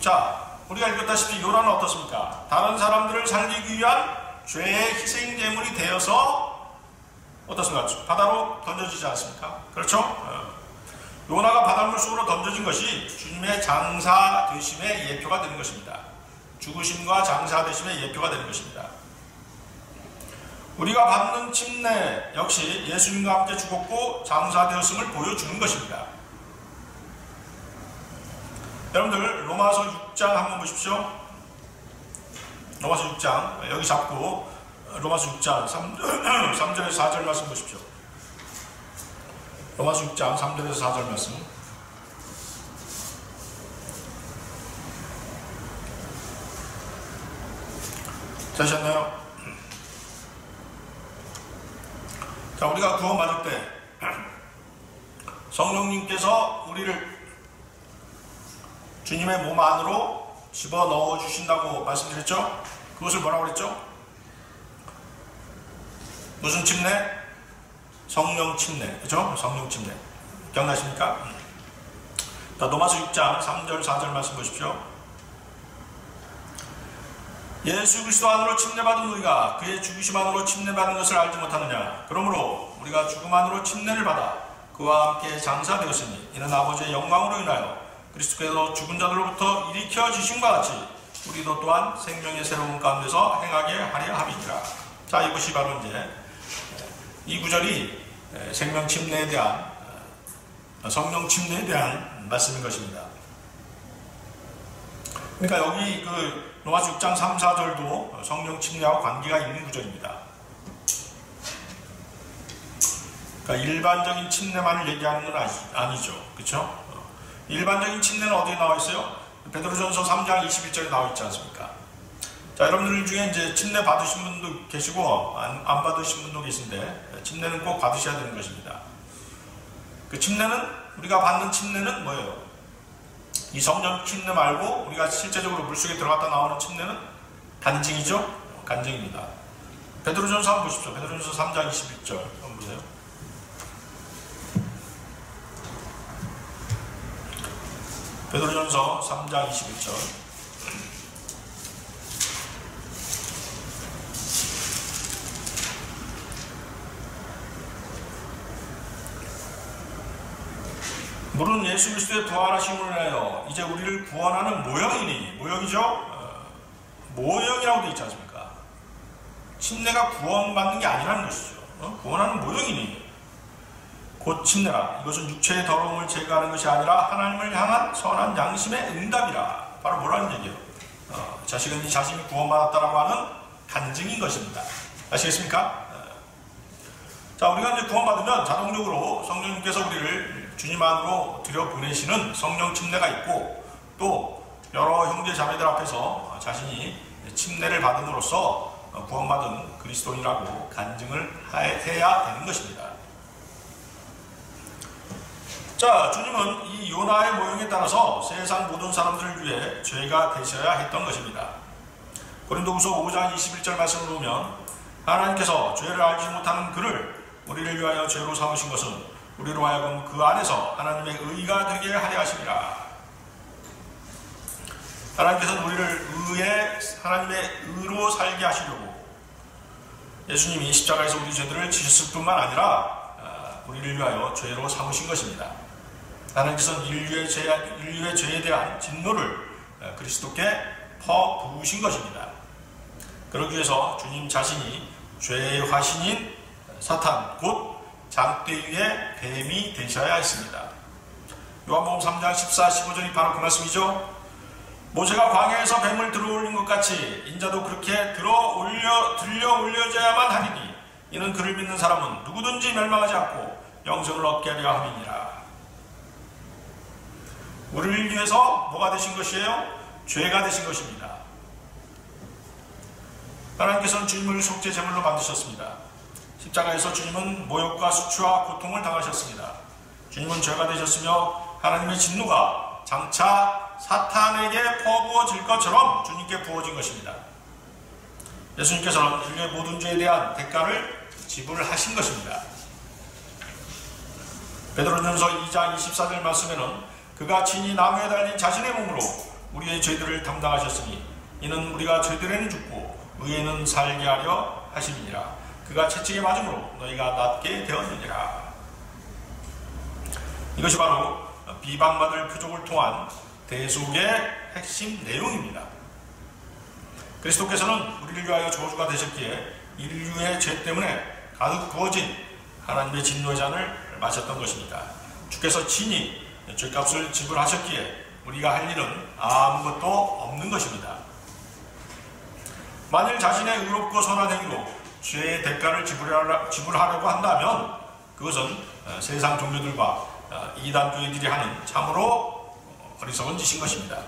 자, 우리가 읽었다시피 요나는 어떻습니까? 다른 사람들을 살리기 위한 죄의 희생 제물이 되어서 어떻습니까? 바다로 던져지지 않습니까? 그렇죠? 요나가 바닷물 속으로 던져진 것이 주님의 장사되심의 예표가 되는 것입니다. 죽으심과 장사되심의 예표가 되는 것입니다. 우리가 받는 침례 역시 예수님과 함께 죽었고 장사되었음을 보여주는 것입니다. 여러분들 로마서 6장 한번 보십시오. 로마서 6장 여기 잡고 로마서 6장 3절에서 4절 말씀 보십시오. 로마서 6장 3절에서 4절 말씀. 되셨나요? 자, 우리가 구원받을 때 성령님께서 우리를 주님의 몸 안으로 집어넣어 주신다고 말씀드렸죠? 그것을 뭐라고 그랬죠? 무슨 침례? 성령 침례. 그죠? 성령 침례. 기억나십니까? 자, 로마서 6장 3절 4절 말씀 보십시오. 예수 그리스도 안으로 침례받은 우리가 그의 죽으심 안으로 침례받은 것을 알지 못하느냐. 그러므로 우리가 죽음 안으로 침례를 받아 그와 함께 장사되었으니 이는 아버지의 영광으로 인하여 그리스도께서 죽은 자들로부터 일으켜 주심과 같이 우리도 또한 생명의 새로운 가운데서 행하게 하려 함이니라. 자, 이것이 바로 이제 이 구절이 생명 침례에 대한 성령 침례에 대한 말씀인 것입니다. 그러니까 여기 그 로마서 6장 3, 4절도 성령 침례하고 관계가 있는 구절입니다. 그러니까 일반적인 침례만을 얘기하는 건 아니죠. 그렇죠? 일반적인 침례는 어디에 나와 있어요? 베드로전서 3장 21절에 나와 있지 않습니까? 자, 여러분들 중에 이제 침례 받으신 분도 계시고 안 받으신 분도 계신데 침례는 꼭 받으셔야 되는 것입니다. 그 침례는, 우리가 받는 침례는 뭐예요? 이 성령 침례 말고 우리가 실제적으로 물속에 들어갔다 나오는 침례는 간증이죠? 간증입니다. 베드로전서 한번 보십시오. 베드로전서 3장 21절 한번 보세요. 베드로전서 3장 21절. 물은 예수 그리스도의 부활하심을 인하여 이제 우리를 구원하는 모형이니, 모형이죠? 모형이라고 되어 있지 않습니까? 침례가 구원받는 게 아니라는 것이죠. 구원하는 모형이니 곧 침례라. 이것은 육체의 더러움을 제거하는 것이 아니라 하나님을 향한 선한 양심의 응답이라. 바로 뭐라는 얘기예요? 자식은 이 자신이 구원받았다라고 하는 간증인 것입니다. 아시겠습니까? 자, 우리가 이제 구원받으면 자동적으로 성령님께서 우리를 주님 안으로 들여보내시는 성령 침례가 있고, 또 여러 형제 자매들 앞에서 자신이 침례를 받음으로써 구원받은 그리스도인이라고 간증을 해야 되는 것입니다. 자, 주님은 이 요나의 모형에 따라서 세상 모든 사람들을 위해 죄가 되셔야 했던 것입니다. 고린도후서 5장 21절 말씀을 보면 하나님께서 죄를 알지 못하는 그를 우리를 위하여 죄로 삼으신 것은 우리로 하여금 그 안에서 하나님의 의가 되게 하려 하심이라. 하나님께서는 우리를 하나님의 의로 살게 하시려고 예수님이 십자가에서 우리 죄들을 지셨을 뿐만 아니라 우리를 위하여 죄로 삼으신 것입니다. 하나님께서는 인류의 죄에 대한 진노를 그리스도께 퍼부으신 것입니다. 그러기 위해서 주님 자신이 죄의 화신인 사탄, 곧 장대위의 뱀이 되셔야 했습니다. 요한복음 3장 14, 15절이 바로 그 말씀이죠. 모세가 광야에서 뱀을 들어올린 것 같이 인자도 그렇게 들려 올려져야만 하리니 이는 그를 믿는 사람은 누구든지 멸망하지 않고 영생을 얻게 하려 함이니라. 우리를 위해서 뭐가 되신 것이에요? 죄가 되신 것입니다. 하나님께서는 주님을 속죄 제물로 만드셨습니다. 십자가에서 주님은 모욕과 수치와 고통을 당하셨습니다. 주님은 죄가 되셨으며 하나님의 진노가 장차 사탄에게 퍼부어질 것처럼 주님께 부어진 것입니다. 예수님께서는 인류의 모든 죄에 대한 대가를 지불하신 것입니다. 베드로전서 2장 24절 말씀에는 그가 친히 나무에 달린 자신의 몸으로 우리의 죄들을 담당하셨으니 이는 우리가 죄들에는 죽고 의에는 살게 하려 하심이니라. 그가 채찍에 맞음으로 너희가 낫게 되었느니라. 이것이 바로 비방받을 표적을 통한 대속의 핵심 내용입니다. 그리스도께서는 우리를 위하여 저주가 되셨기에 인류의 죄 때문에 가득 부어진 하나님의 진노의 잔을 마셨던 것입니다. 주께서 친히 죄값을 지불하셨기에 우리가 할 일은 아무것도 없는 것입니다. 만일 자신의 의롭고 선한 행위로 죄의 대가를 지불하려고 한다면 그것은 세상 종교들과 이단교회들이 하는 참으로 어리석은 짓인 것입니다.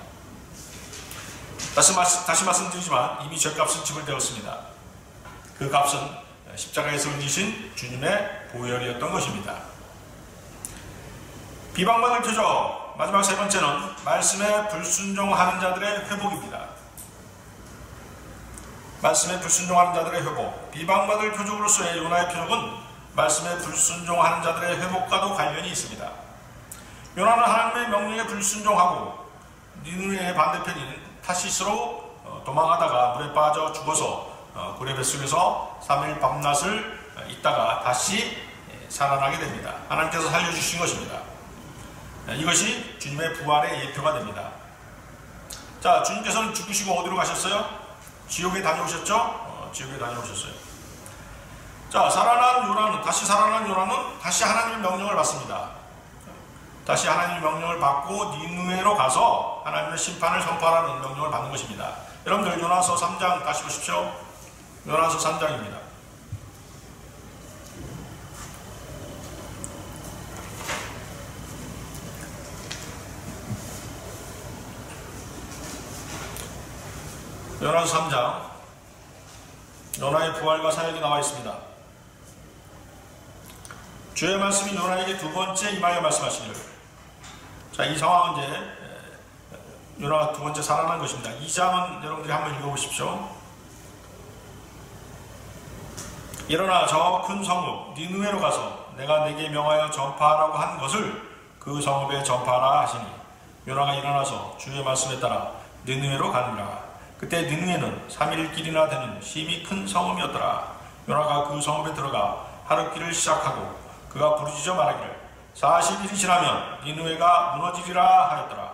다시 말씀드리지만 이미 죄값은 지불되었습니다. 그 값은 십자가에서 흘리신 주님의 보혈이었던 것입니다. 비방받을 표적, 마지막 세 번째는 말씀에 불순종하는 자들의 회복입니다. 말씀에 불순종하는 자들의 회복. 비방받을 표적으로서의 요나의 표적은 말씀에 불순종하는 자들의 회복과도 관련이 있습니다. 요나는 하나님의 명령에 불순종하고 니느웨의 반대편인 타시스로 도망하다가 물에 빠져 죽어서 고래 뱃속에서 3일 밤낮을 있다가 다시 살아나게 됩니다. 하나님께서 살려주신 것입니다. 이것이 주님의 부활의 예표가 됩니다. 자, 주님께서는 죽으시고 어디로 가셨어요? 지옥에 다녀오셨죠? 지옥에 다녀오셨어요. 자, 다시 살아난 요나는 다시 하나님의 명령을 받습니다. 다시 하나님의 명령을 받고 니느웨로 가서 하나님의 심판을 선포하라는 명령을 받는 것입니다. 여러분들 요나서 3장 다시 보십시오. 요나서 3장입니다. 요나서 3장 요나의 부활과 사역이 나와 있습니다. 주의 말씀이 요나에게 두 번째 임하여 말씀하시기를. 자, 이 상황은 이제 요나가 두 번째 살아난 것입니다. 2장은 여러분들이 한번 읽어보십시오. 일어나 저 큰 성읍 니느웨로 가서 내가 내게 명하여 전파하라고 한 것을 그 성읍에 전파하라 하시니 요나가 일어나서 주의 말씀에 따라 니느웨로 가니라. 그때 니느웨는 3일 길이나 되는 심히 큰 성읍이었더라. 요나가 그 성읍에 들어가 하룻길을 시작하고 그가 부르짖어 말하기를 40일이 지나면 니느웨가 무너지리라 하였더라.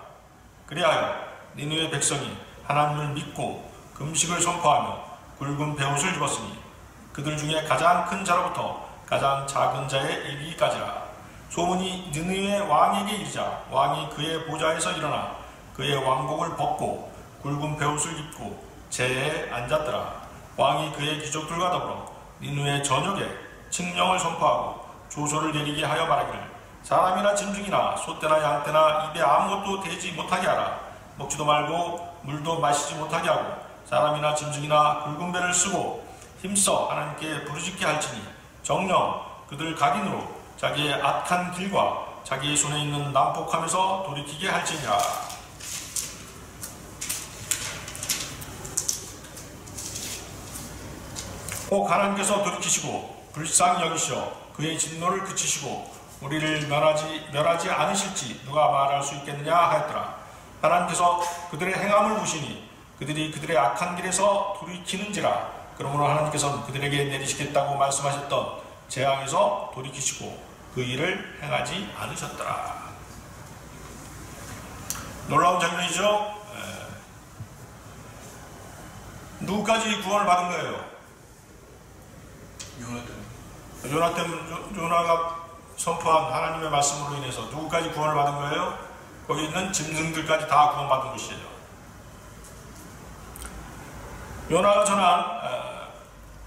그리하여 니느웨 백성이 하나님을 믿고 금식을 선포하며 굵은 베옷을 입었으니 그들 중에 가장 큰 자로부터 가장 작은 자에 이르기까지라. 소문이 니느웨 왕에게 이르자 왕이 그의 보좌에서 일어나 그의 왕복을 벗고 굵은 베옷을 입고 제에 앉았더라. 왕이 그의 귀족들과 더불어 니느웨 전역에 칙령을 선포하고 조소를 내리게 하여 말하기를 사람이나 짐승이나 소떼나 양떼나 입에 아무것도 대지 못하게 하라. 먹지도 말고 물도 마시지 못하게 하고 사람이나 짐승이나 굵은 배를 쓰고 힘써 하나님께 부르짖게 할지니 정녕 그들 각인으로 자기의 악한 길과 자기의 손에 있는 난폭함에서 돌이키게 할지니라. 꼭 하나님께서 돌이키시고 불쌍히 여기시어 그의 진노를 그치시고 우리를 멸하지 않으실지 누가 말할 수 있겠느냐 하였더라. 하나님께서 그들의 행함을 보시니 그들이 그들의 악한 길에서 돌이키는지라. 그러므로 하나님께서는 그들에게 내리시겠다고 말씀하셨던 재앙에서 돌이키시고 그 일을 행하지 않으셨더라. 놀라운 장면이죠. 누구까지 구원을 받은 거예요? 요나가 선포한 하나님의 말씀으로 인해서 누구까지 구원을 받은 거예요? 거기 있는 짐승들까지 다 구원받은 것이에요. 요나가 전한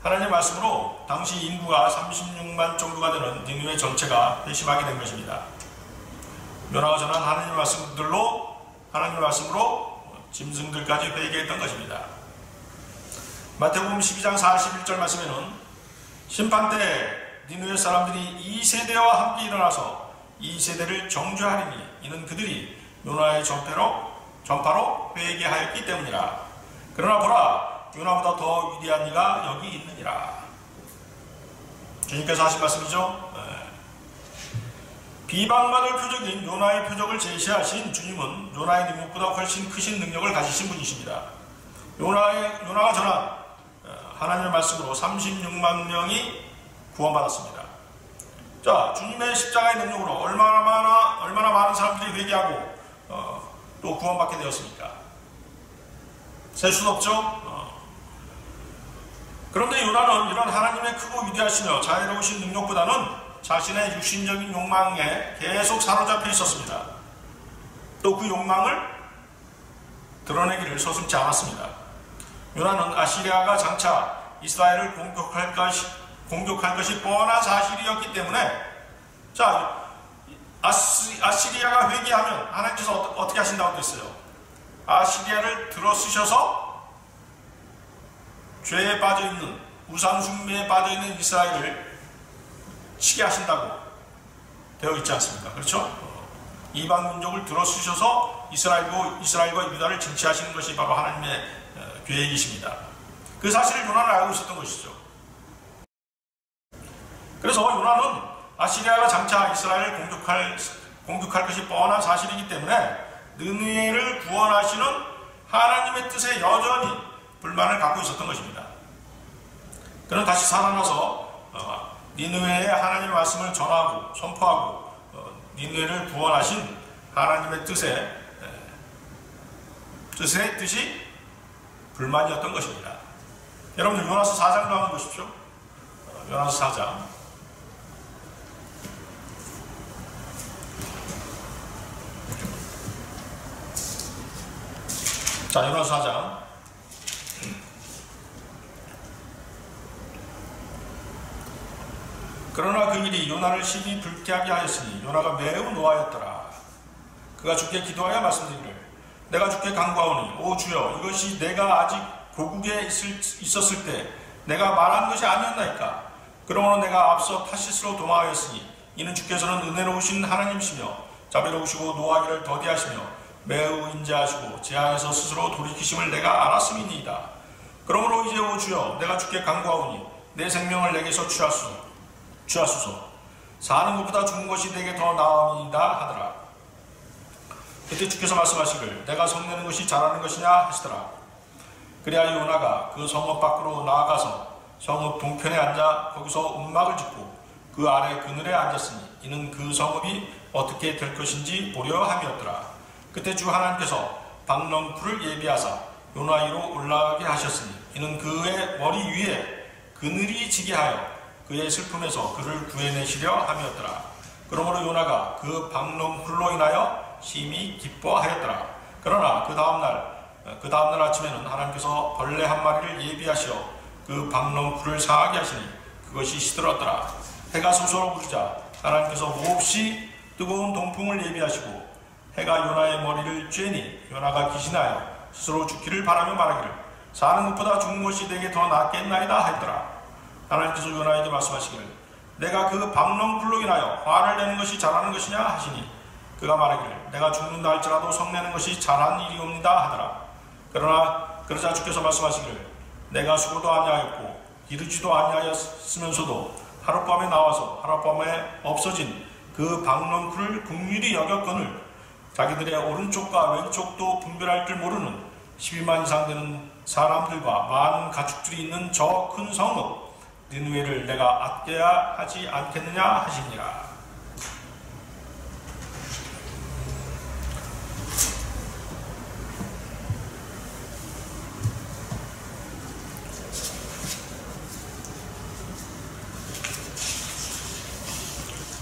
하나님의 말씀으로 당시 인구가 36만 정도가 되는 니느웨 전체가 회심하게 된 것입니다. 요나가 전한 하나님의 말씀으로 짐승들까지 회개했던 것입니다. 마태복음 12장 41절 말씀에는 심판 때 니느웨 사람들이 2세대와 함께 일어나서 2세대를 정죄하리니 이는 그들이 요나의 전파로 회개하였기 때문이라. 그러나 보라 요나보다 더 위대한 이가 여기 있느니라. 주님께서 하신 말씀이죠. 비방받을 표적인 요나의 표적을 제시하신 주님은 요나의 능력보다 훨씬 크신 능력을 가지신 분이십니다. 요나가 전한 하나님의 말씀으로 36만 명이 구원받았습니다. 자, 주님의 십자가의 능력으로 얼마나 많은 사람들이 회개하고 또 구원받게 되었습니까? 셀 수는 없죠. 그런데 요나는 이런 하나님의 크고 위대하시며 자애로우신 능력보다는 자신의 육신적인 욕망에 계속 사로잡혀 있었습니다. 또 그 욕망을 드러내기를 서슴지 않았습니다. 요나는 아시리아가 장차 이스라엘을 공격할 것이 뻔한 사실이었기 때문에 자, 아시리아가 회개하면 하나님께서 어떻게 하신다고 했어요? 아시리아를 들어쓰셔서 죄에 빠져있는 우상숭배에 빠져있는 이스라엘을 치게 하신다고 되어 있지 않습니까? 그렇죠? 이방 민족을 들어쓰셔서 이스라엘과 유다를 진치하시는 것이 바로 하나님의 계획이십니다. 그 사실을 요나는 알고 있었던 것이죠. 그래서 요나는 아시리아가 장차 이스라엘을 공격할 것이 뻔한 사실이기 때문에 느느웨를 구원하시는 하나님의 뜻에 여전히 불만을 갖고 있었던 것입니다. 그는 다시 살아나서 니느웨에 하나님의 말씀을 전하고 선포하고 니느웨를 구원하신 하나님의 뜻이 불만이었던 것입니다. 여러분들 요나서 4장도 한번 보십시오. 요나서 4장 자, 요나 4장. 그러나 그 일이 요나를 심히 불쾌하게 하였으니 요나가 매우 노하였더라. 그가 주께 기도하여 말씀드리기를 내가 주께 간구하오니 오 주여 이것이 내가 아직 고국에 있었을 때 내가 말한 것이 아니었나이까. 그러므로 내가 앞서 타시스로 도망하였으니 이는 주께서는 은혜로우신 하나님이시며 자비로우시고 노하기를 더디하시며 매우 인자하시고 재앙에서 스스로 돌이키심을 내가 알았음이니이다. 그러므로 이제 오 주여 내가 주께 간구하오니 내 생명을 내게서 취하소서. 사는 것보다 죽은 것이 내게 더 나음이다 하더라. 그때 주께서 말씀하시길 내가 성내는 것이 잘하는 것이냐 하시더라. 그리하여 요나가 그 성읍 밖으로 나아가서 성읍 동편에 앉아 거기서 움막을 짓고 그 아래 그늘에 앉았으니 이는 그 성읍이 어떻게 될 것인지 보려 함이었더라. 그때 주 하나님께서 박넝쿨을 예비하사 요나 위로 올라가게 하셨으니 이는 그의 머리 위에 그늘이 지게 하여 그의 슬픔에서 그를 구해내시려 함이었더라. 그러므로 요나가 그 박넝쿨로 인하여 심히 기뻐하였더라. 그러나 그 다음날 아침에는 하나님께서 벌레 한 마리를 예비하시어 그 박넝쿨을 상하게 하시니 그것이 시들었더라. 해가 서서로 부르자 하나님께서 몹시 뜨거운 동풍을 예비하시고 해가 요나의 머리를 쬐니 요나가 기신하여 스스로 죽기를 바라며 말하기를 사는 것보다 죽는 것이 내게 더 낫겠나이다 했더라. 하나님께서 요나에게 말씀하시기를 내가 그 박넝쿨로 인하여 화를 내는 것이 잘하는 것이냐 하시니 그가 말하기를 내가 죽는다 할지라도 성내는 것이 잘한 일이옵니다 하더라. 그러자 주께서 말씀하시기를 내가 수고도 아니하였고 이르지도 아니하였으면서도 하룻밤에 나와서 하룻밤에 없어진 그 박넝쿨을 긍휼히 여겼거늘 자기들의 오른쪽과 왼쪽도 분별할 줄 모르는 12만 이상 되는 사람들과 많은 가축들이 있는 저 큰 성읍 니느웨를 내가 아껴야 하지 않겠느냐 하시니라.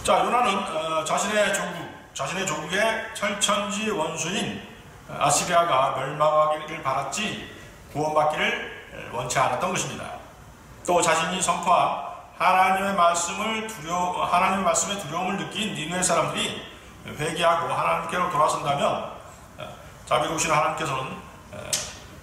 자, 요나는 자신의 조국의 철천지 원수인 아시리아가 멸망하기를 바랐지 구원받기를 원치 않았던 것입니다. 또 자신이 선포한 하나님의 말씀에 두려움을 느낀 니느웨 사람들이 회개하고 하나님께로 돌아선다면 자비로우신 하나님께서는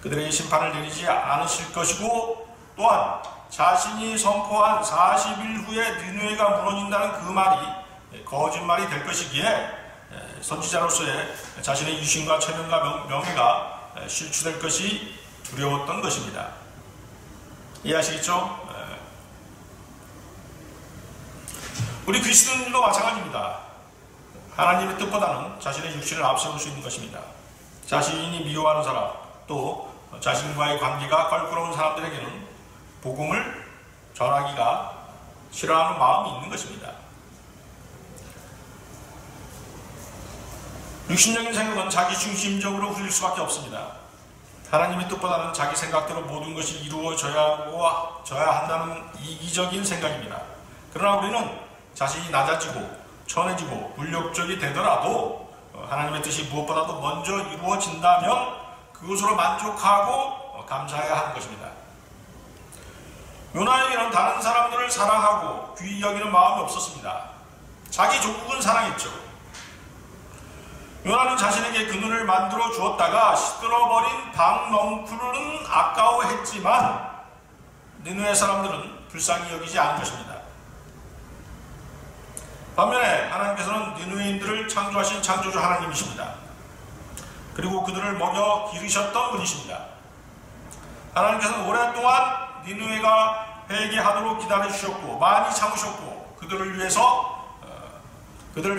그들에게 심판을 내리지 않으실 것이고 또한 자신이 선포한 40일 후에 니느웨가 무너진다는 그 말이 거짓말이 될 것이기에 선지자로서의 자신의 유신과 체면과 명예가 실추될 것이 두려웠던 것입니다. 이해하시겠죠? 우리 그리스도인들도 마찬가지입니다. 하나님의 뜻보다는 자신의 육신을 앞세울 수 있는 것입니다. 자신이 미워하는 사람 또 자신과의 관계가 껄끄러운 사람들에게는 복음을 전하기가 싫어하는 마음이 있는 것입니다. 육신적인 생각은 자기 중심적으로 흘릴 수밖에 없습니다. 하나님의 뜻보다는 자기 생각대로 모든 것이 이루어져야 한다는 이기적인 생각입니다. 그러나 우리는 자신이 낮아지고 천해지고 물욕적이 되더라도 하나님의 뜻이 무엇보다도 먼저 이루어진다면 그것으로 만족하고 감사해야 하는 것입니다. 요나에게는 다른 사람들을 사랑하고 귀히 여기는 마음이 없었습니다. 자기 조국은 사랑했죠. 요나는 자신에게 그늘을 만들어 주었다가 시들어버린 박넝쿨은 아까워했지만 니느웨 사람들은 불쌍히 여기지 않은 것입니다. 반면에 하나님께서는 니느웨인들을 창조하신 창조주 하나님이십니다. 그리고 그들을 먹여 기르셨던 분이십니다. 하나님께서는 오랫동안 니느웨가 회개하도록 기다려주셨고 많이 참으셨고 그들을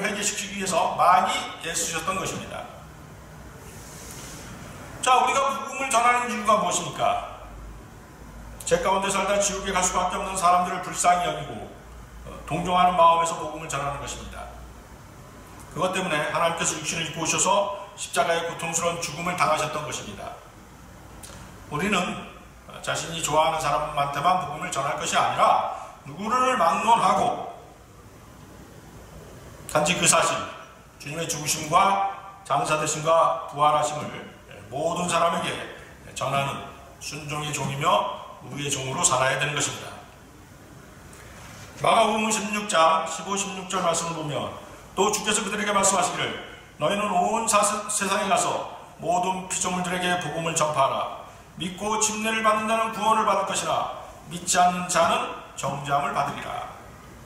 회개시키기 위해서 많이 애쓰셨던 것입니다. 자, 우리가 복음을 전하는 이유가 무엇입니까? 죄 가운데 살다 지옥에 갈 수밖에 없는 사람들을 불쌍히 여기고 동정하는 마음에서 복음을 전하는 것입니다. 그것 때문에 하나님께서 육신을 입고 오셔서 십자가의 고통스러운 죽음을 당하셨던 것입니다. 우리는 자신이 좋아하는 사람한테만 복음을 전할 것이 아니라 누구를 막론하고 단지 그 사실, 주님의 죽으심과 장사되심과 부활하심을 모든 사람에게 전하는 순종의 종이며 의의 종으로 살아야 되는 것입니다. 마가복음 16장 15, 16절 말씀을 보면 또 주께서 그들에게 말씀하시기를 너희는 온 세상에 가서 모든 피조물들에게 복음을 전파하라. 믿고 침례를 받는다는 구원을 받을 것이나 믿지 않는 자는 정죄함을 받으리라.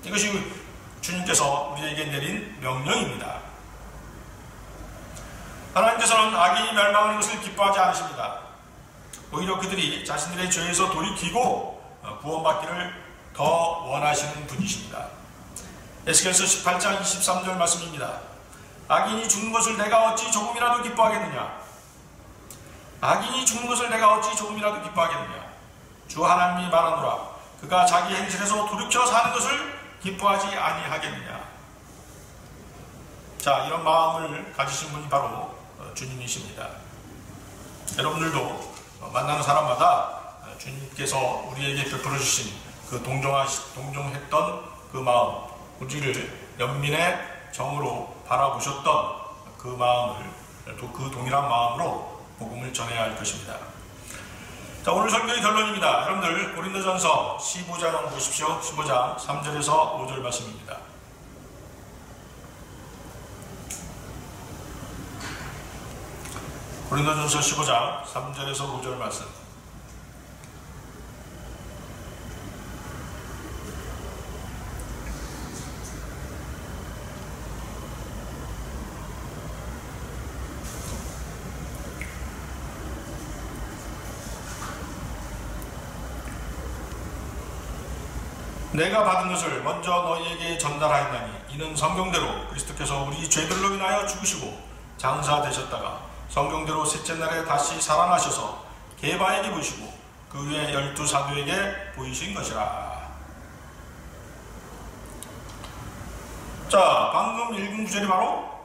이것이 주님께서 우리에게 내린 명령입니다. 하나님께서는 악인이 멸망하는 것을 기뻐하지 않으십니다. 오히려 그들이 자신들의 죄에서 돌이키고 구원받기를 더 원하시는 분이십니다. 에스겔서 18장 23절 말씀입니다. 악인이 죽는 것을 내가 어찌 조금이라도 기뻐하겠느냐? 악인이 죽는 것을 내가 어찌 조금이라도 기뻐하겠느냐? 주 하나님이 말하노라. 그가 자기 행실에서 돌이켜 사는 것을 기뻐하지 아니하겠느냐? 자, 이런 마음을 가지신 분이 바로 주님이십니다. 여러분들도 만나는 사람마다 주님께서 우리에게 베풀어 주신 그 동정했던 그 마음, 우리를 연민의 정으로 바라보셨던 그 마음을 그 동일한 마음으로 복음을 전해야 할 것입니다. 자, 오늘 설교의 결론입니다. 여러분들 고린도전서 15장 보십시오. 15장 3절에서 5절 말씀입니다. 고린도전서 15장 3절에서 5절 말씀. 내가 받은 것을 먼저 너희에게 전달하였나니 이는 성경대로 그리스도께서 우리 죄들로 인하여 죽으시고 장사되셨다가 성경대로 셋째 날에 다시 살아나셔서 게바에게 보이시고 그 후에 12사도에게 보이신 것이라. 자, 방금 읽은 구절이 바로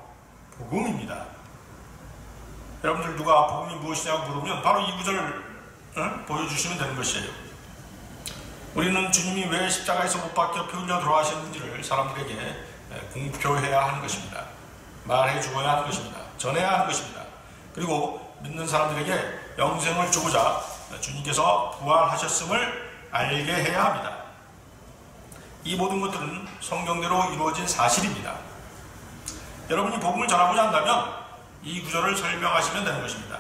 복음입니다. 여러분들 누가 복음이 무엇이냐고 물으면 바로 이 구절을 보여주시면 되는 것이에요. 우리는 주님이 왜 십자가에서 못 박혀 피 흘려 돌아가셨는지를 사람들에게 공표해야 하는 것입니다. 말해 주어야 하는 것입니다. 전해야 하는 것입니다. 그리고 믿는 사람들에게 영생을 주고자 주님께서 부활하셨음을 알게 해야 합니다. 이 모든 것들은 성경대로 이루어진 사실입니다. 여러분이 복음을 전하고자 한다면 이 구절을 설명하시면 되는 것입니다.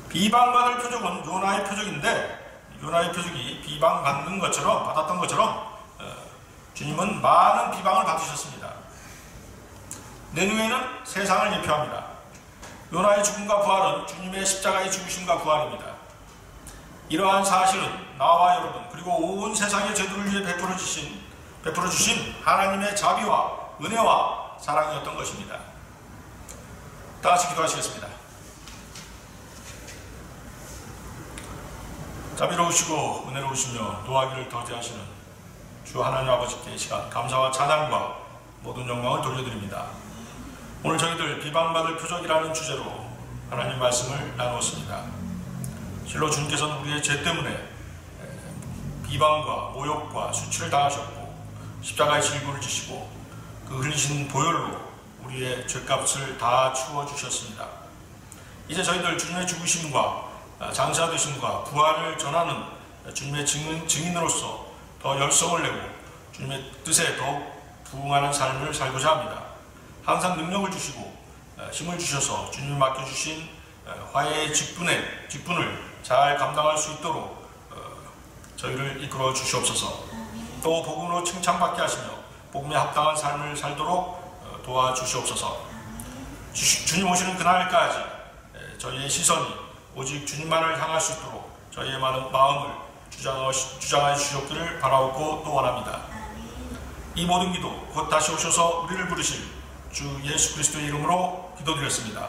비방받을 표적은 요나의 표적인데 요나의 표적이 비방받는 것처럼 받았던 것처럼 주님은 많은 비방을 받으셨습니다. 내년에는 세상을 예표합니다. 요나의 죽음과 부활은 주님의 십자가의 죽으심과 부활입니다. 이러한 사실은 나와 여러분 그리고 온 세상의 죄들을 위해 베풀어 주신 하나님의 자비와 은혜와 사랑이었던 것입니다. 다 같이 기도하시겠습니다. 자비로우시고 은혜로우시며 노하기를 더디하시는 주 하나님 아버지께 이 시간 감사와 찬양과 모든 영광을 돌려드립니다. 오늘 저희들 비방받을 표적이라는 주제로 하나님 말씀을 나누었습니다. 실로 주님께서는 우리의 죄 때문에 비방과 모욕과 수치를 당하셨고 십자가의 질고를 지시고 그 흘리신 보혈로 우리의 죄값을 다 치워주셨습니다. 이제 저희들 주님의 죽으심과 장사되심과 부활을 전하는 주님의 증인으로서 더 열성을 내고 주님의 뜻에 더욱 부응하는 삶을 살고자 합니다. 항상 능력을 주시고 힘을 주셔서 주님이 맡겨주신 화해의 직분을 잘 감당할 수 있도록 저희를 이끌어 주시옵소서. 또 복음으로 칭찬받게 하시며 복음에 합당한 삶을 살도록 도와주시옵소서. 주님 오시는 그날까지 저희의 시선이 오직 주님만을 향할 수 있도록 저희의 마음을 주장하여 주셨기를 바라옵고 또 원합니다. 이 모든 기도 곧 다시 오셔서 우리를 부르실 주 예수 그리스도의 이름으로 기도드렸습니다.